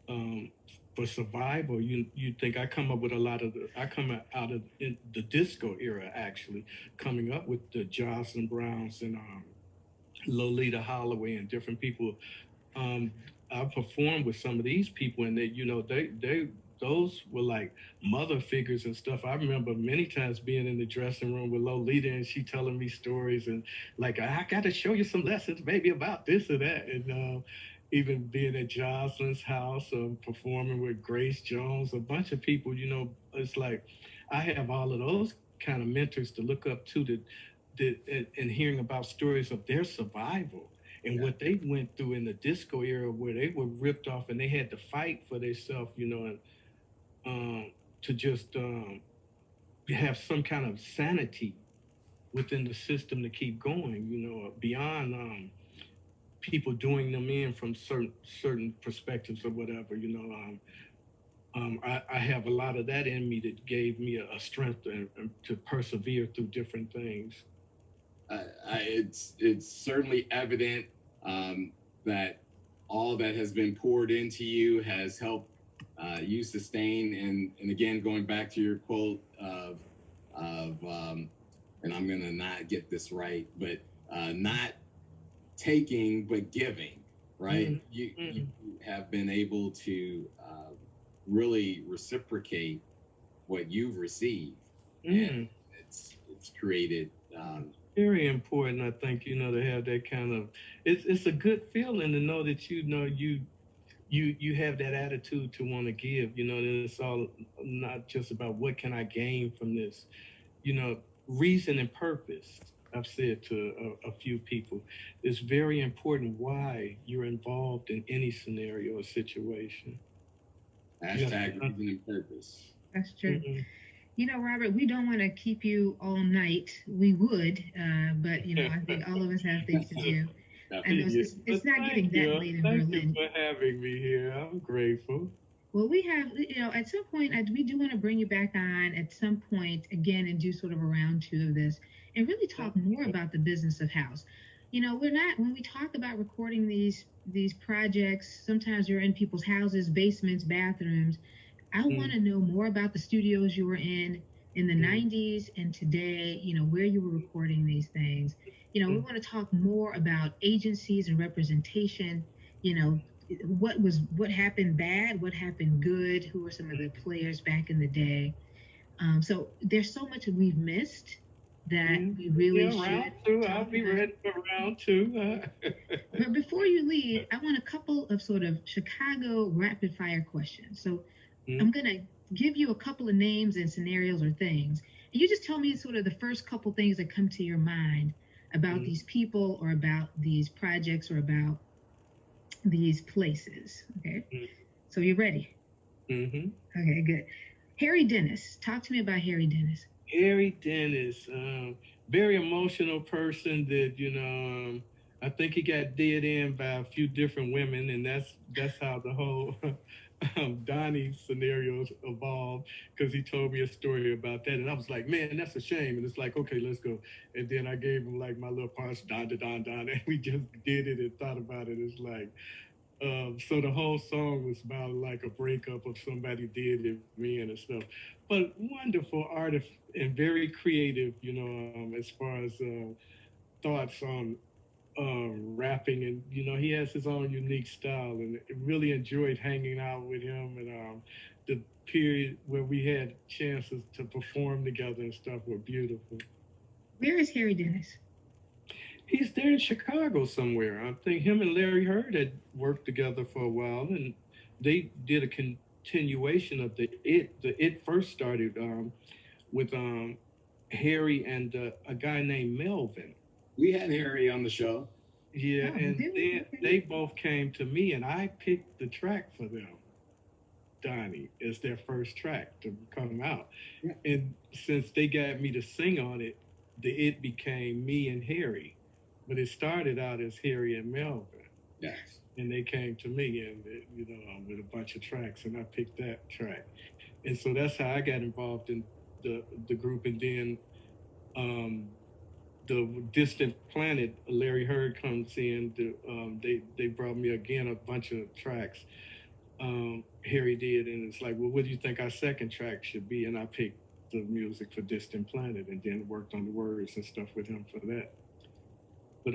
um, for survival. You think I come up with a lot of I come out of the disco era, actually coming up with the Jocelyn Browns and Lolita Holloway and different people. um, I performed with some of these people, and they those were like mother figures and stuff. I remember many times being in the dressing room with Lolita, and she telling me stories, and like I got to show you some lessons, maybe about this or that, and even being at Jocelyn's house, performing with Grace Jones, a bunch of people, it's like I have all of those kind of mentors to look up to, and hearing about stories of their survival and Yeah. what they went through in the disco era where they were ripped off and they had to fight for themselves, and to just have some kind of sanity within the system to keep going, beyond people doing them in from certain perspectives or whatever. I have a lot of that in me that gave me a strength to persevere through different things. It's certainly evident that all that has been poured into you has helped you sustain. And again, going back to your quote of and I'm gonna not get this right, but not taking but giving, right? You have been able to really reciprocate what you've received, and it's created. Very important, I think, to have that kind of. It's a good feeling to know that you have that attitude to want to give. That it's all not just about what can I gain from this. Reason and purpose. I've said to a few people, it's very important why you're involved in any scenario or situation. Hashtag reason and purpose. That's true. Mm-hmm. Robert, we don't want to keep you all night. We would, but I think all of us have things to do. I know it's not getting that late in Thank you Berlin. for having me here. I'm grateful. Well, we have, at some point, we do want to bring you back on at some point again and do sort of a round two of this and really talk more about the business of house. We're not, when we talk about recording these projects, sometimes you're in people's houses, basements, bathrooms. I want to know more about the studios you were in the 90s and today, where you were recording these things. We want to talk more about agencies and representation, you know, what happened bad, what happened good, who were some of the players back in the day. So there's so much that we've missed that we really should round two. talk I'll be about. ready for round two. But before you leave, I want a couple of sort of Chicago rapid fire questions. So I'm going to give you a couple of names and scenarios or things. And you just tell me sort of the first couple things that come to your mind about these people or about these projects or about these places. Okay. So you're ready? Okay, good. Harry Dennis. Talk to me about Harry Dennis. Harry Dennis, very emotional person that, I think he got dead in by a few different women, and that's how the whole Donnie scenarios evolved, because he told me a story about that, and I was like, man, that's a shame. And it's like, okay, let's go. And then I gave him like my little parts, don, don, don, and we just did it and thought about it. It's like, so the whole song was about like a breakup of somebody did it me and stuff. But wonderful artist and very creative, as far as thoughts on rapping, and he has his own unique style, and really enjoyed hanging out with him, and the period where we had chances to perform together and stuff were beautiful. Where is Harry Dennis? He's there in Chicago somewhere. I think him and Larry Heard had worked together for a while, and they did a continuation of the It. The It first started with Harry and a guy named Melvin. We had Harry on the show. Yeah, and then they both came to me, and I picked the track for them. Donnie is their first track to come out, and since they got me to sing on it, the It became me and Harry, but it started out as Harry and Melvin. Yes. And they came to me, and with a bunch of tracks, and I picked that track, and so that's how I got involved in the group. And then the Distant Planet, Larry Heard comes in. They brought me again a bunch of tracks. Harry did, and it's like, well, what do you think our second track should be? And I picked the music for Distant Planet, and then worked on the words and stuff with him for that. But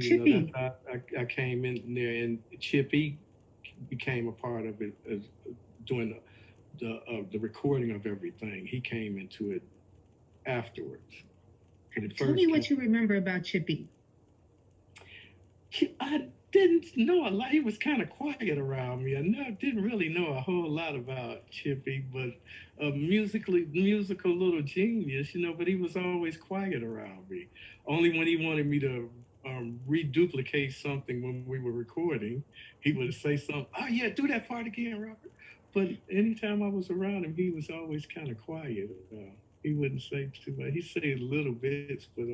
Chippy. I came in there, and Chippy became a part of it, as doing the recording of everything. He came into it afterwards. Tell me what you remember about Chippy. didn't know a lot. He was kind of quiet around me. Didn't really know a whole lot about Chippy, but a musical little genius, But he was always quiet around me. Only when he wanted me to reduplicate something when we were recording, he would say something. Oh yeah, do that part again, Robert. But anytime I was around him, he was always kind of quiet. He wouldn't say too much. He said little bits, but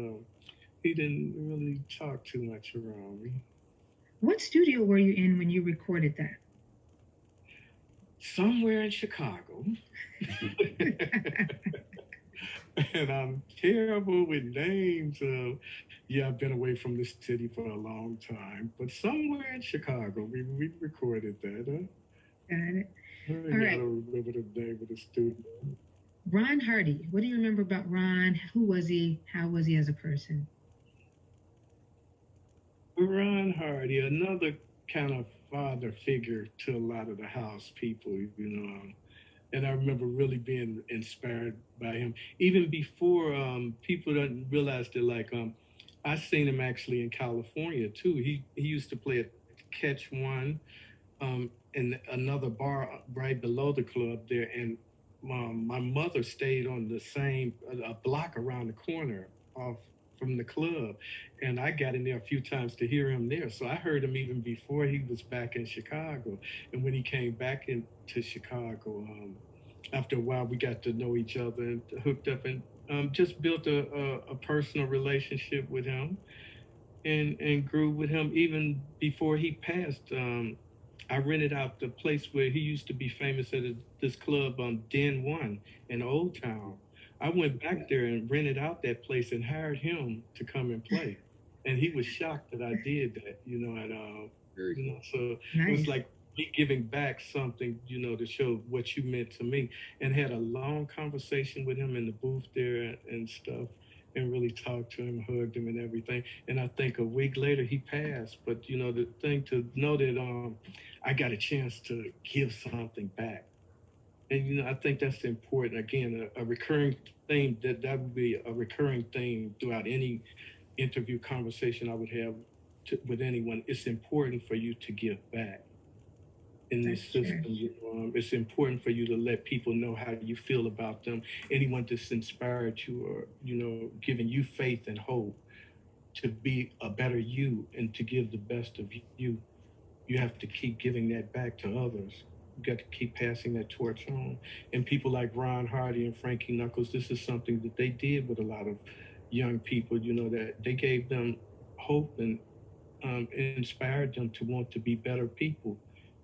he didn't really talk too much around me. What studio were you in when you recorded that? Somewhere in Chicago. And I'm terrible with names. Yeah, I've been away from the city for a long time, but somewhere in Chicago, we recorded that. Got it. All I right. don't remember the name of the studio. Ron Hardy. What do you remember about Ron? Who was he? How was he as a person? Ron Hardy, another kind of father figure to a lot of the house people. And I remember really being inspired by him. Even before people don't realize that, like, I seen him actually in California too. He used to play at Catch One, in another bar right below the club there, and my mother stayed on the same a block around the corner off from the club, and I got in there a few times to hear him there. So I heard him even before he was back in Chicago, and when he came back into Chicago, after a while we got to know each other and hooked up and just built a personal relationship with him and grew with him even before he passed. I rented out the place where he used to be famous at this club, Den One in Old Town. I went back there and rented out that place and hired him to come and play, and he was shocked that I did that. And Very cool. so it was Nice. like me giving back something, to show what you meant to me, and had a long conversation with him in the booth there and stuff, and really talked to him, hugged him, and everything. And I think a week later he passed. But the thing to know that I got a chance to give something back, and I think that's important. Again, a recurring theme that would be a recurring theme throughout any interview conversation I would have with anyone. It's important for you to give back in this That's system. true. It's important for you to let people know how you feel about them. Anyone that's inspired you or giving you faith and hope to be a better you and to give the best of you. You have to keep giving that back to others. You got to keep passing that torch on. And people like Ron Hardy and Frankie Knuckles, this is something that they did with a lot of young people. That they gave them hope and inspired them to want to be better people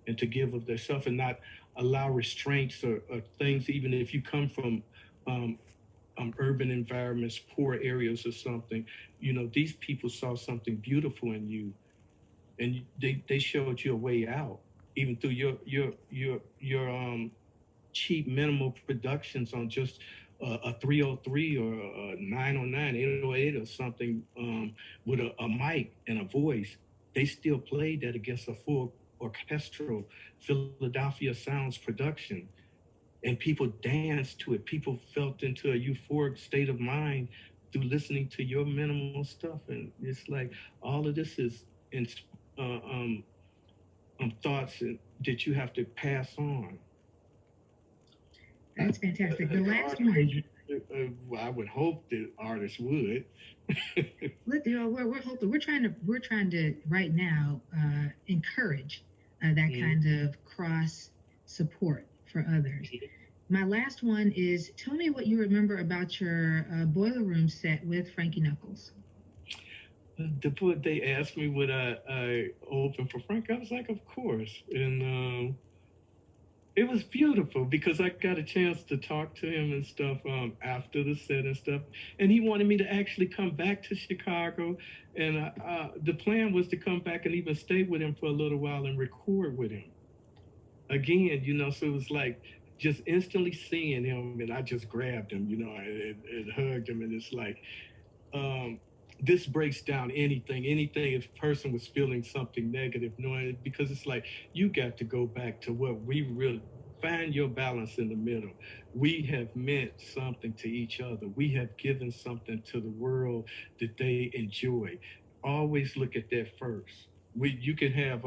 and to give of themselves and not allow restraints or things, even if you come from um, urban environments, poor areas or something. These people saw something beautiful in you, and they showed you a way out, even through your cheap minimal productions on just a 303 or a 909, 808 or something, with a mic and a voice. They still played that against a full orchestral Philadelphia Sounds production, and people danced to it. People felt into a euphoric state of mind through listening to your minimal stuff, and it's like all of this is in, uh, um, thoughts that you have to pass on. That's fantastic. The As an last artist, one. I would hope that artists would. We're trying to right now encourage that Mm. kind of cross support for others. My last one is tell me what you remember about your boiler room set with Frankie Knuckles. They asked me would I open for Frank. I was like, of course, and it was beautiful because I got a chance to talk to him and stuff after the set and stuff, and he wanted me to actually come back to Chicago, and the plan was to come back and even stay with him for a little while and record with him again. So it was like just instantly seeing him, and I just grabbed him, and hugged him, and it's like this breaks down anything if a person was feeling something negative, knowing because it's like you got to go back to what we really find your balance in the middle. We have meant something to each other. We have given something to the world that they enjoy. Always look at that first. you can have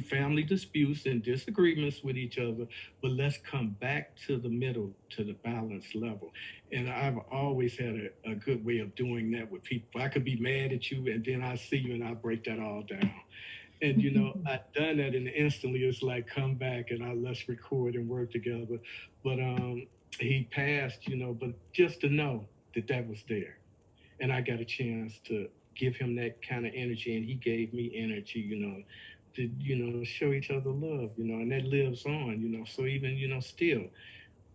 family disputes and disagreements with each other, but let's come back to the middle, to the balance level. And I've always had a good way of doing that with people. I could be mad at you, and then I see you, and I break that all down. And I've done that, and instantly it's like, come back and let's record and work together. But he passed, but just to know that that was there, and I got a chance to give him that kind of energy, and he gave me energy, to show each other love, and that lives on, So even still,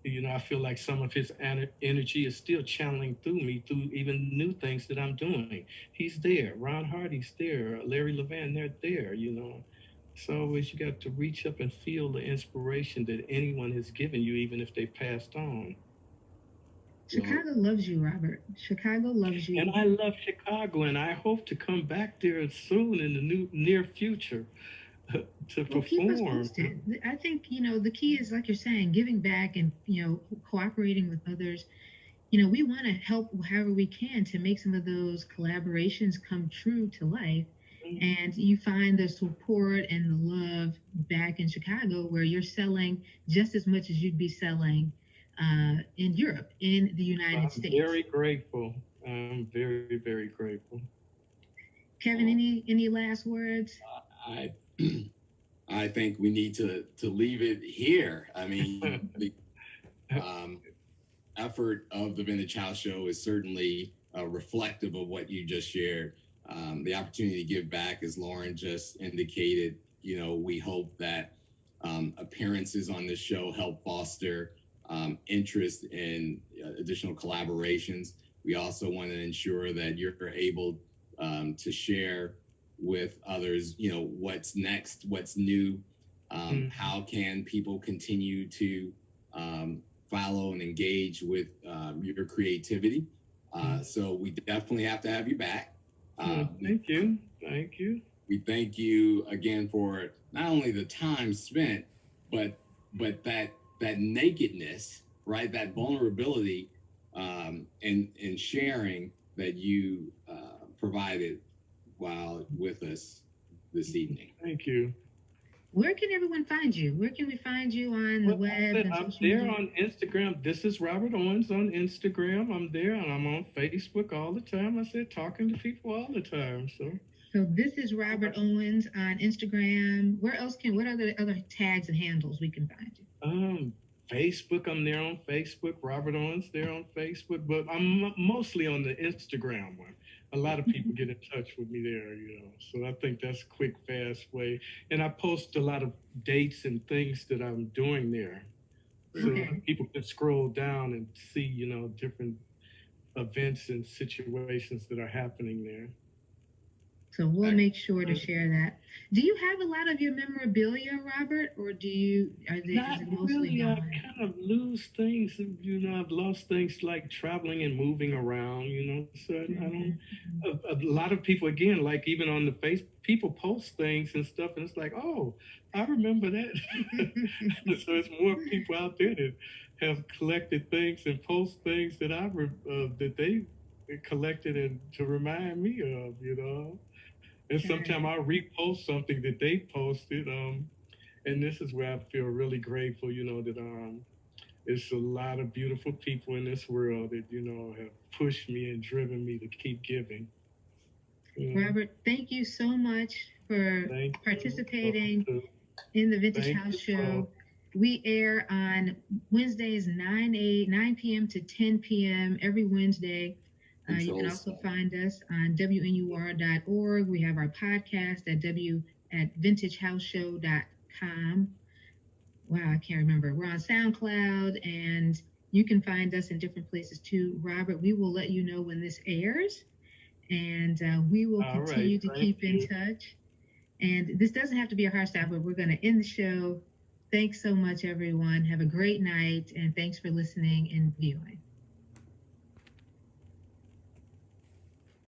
I feel like some of his energy is still channeling through me through even new things that I'm doing. He's there. Ron Hardy's there. Larry Levan, they're there. So always you got to reach up and feel the inspiration that anyone has given you, even if they passed on. Chicago loves you, Robert. Chicago loves And you. I love Chicago, and I hope to come back there soon in the near future to Well, keep us perform. posted. I think, the key is, like you're saying, giving back and, cooperating with others. We want to help however we can to make some of those collaborations come true to life. And you find the support and the love back in Chicago, where you're selling just as much as you'd be selling in Europe, in the United I'm States. very grateful. I'm very, very grateful. Kevin, any last words? I I think we need to leave it here. I mean, the effort of the Vintage House Show is certainly reflective of what you just shared. The opportunity to give back, as Lauren just indicated, we hope that appearances on this show help foster interest in additional collaborations. We also want to ensure that you're able to share with others, what's next, what's new, how can people continue to follow and engage with your creativity. So we definitely have to have you back. Thank you. Thank you. We thank you again for not only the time spent, but that nakedness, right? That vulnerability and sharing that you provided while with us this evening. Thank you. Where can everyone find you? Where can we find you on the web? I'm there on Instagram. This is Robert Owens on Instagram. I'm there, and I'm on Facebook all the time. I said, talking to people all the time. So this is Robert Owens on Instagram. What are the other tags and handles we can find you? Facebook, I'm there on Facebook. Robert Owens there on Facebook, but I'm mostly on the Instagram one. A lot of people get in touch with me there, So I think that's a quick, fast way. And I post a lot of dates and things that I'm doing there. So people can scroll down and see, different events and situations that are happening there. So we'll make sure to share that. Do you have a lot of your memorabilia, Robert, or is it mostly really? I kind of lose things. I've lost things like traveling and moving around. So I don't. A lot of people, again, like even on the face, people post things and stuff, and it's like, oh, I remember that. So it's more people out there that have collected things and post things that that they collected and to remind me of. And sometimes I'll repost something that they posted. And this is where I feel really grateful, that it's a lot of beautiful people in this world that, have pushed me and driven me to keep giving. Robert, thank you so much for participating in the Vintage House Show. We air on Wednesdays, 9 p.m. to 10 p.m. every Wednesday. You can also find us on WNUR.org. We have our podcast at vintagehouseshow.com. Wow, I can't remember. We're on SoundCloud, and you can find us in different places too. Robert, we will let you know when this airs, and we will continue to keep in touch. And this doesn't have to be a hard stop, but we're going to end the show. Thanks so much, everyone. Have a great night, and thanks for listening and viewing.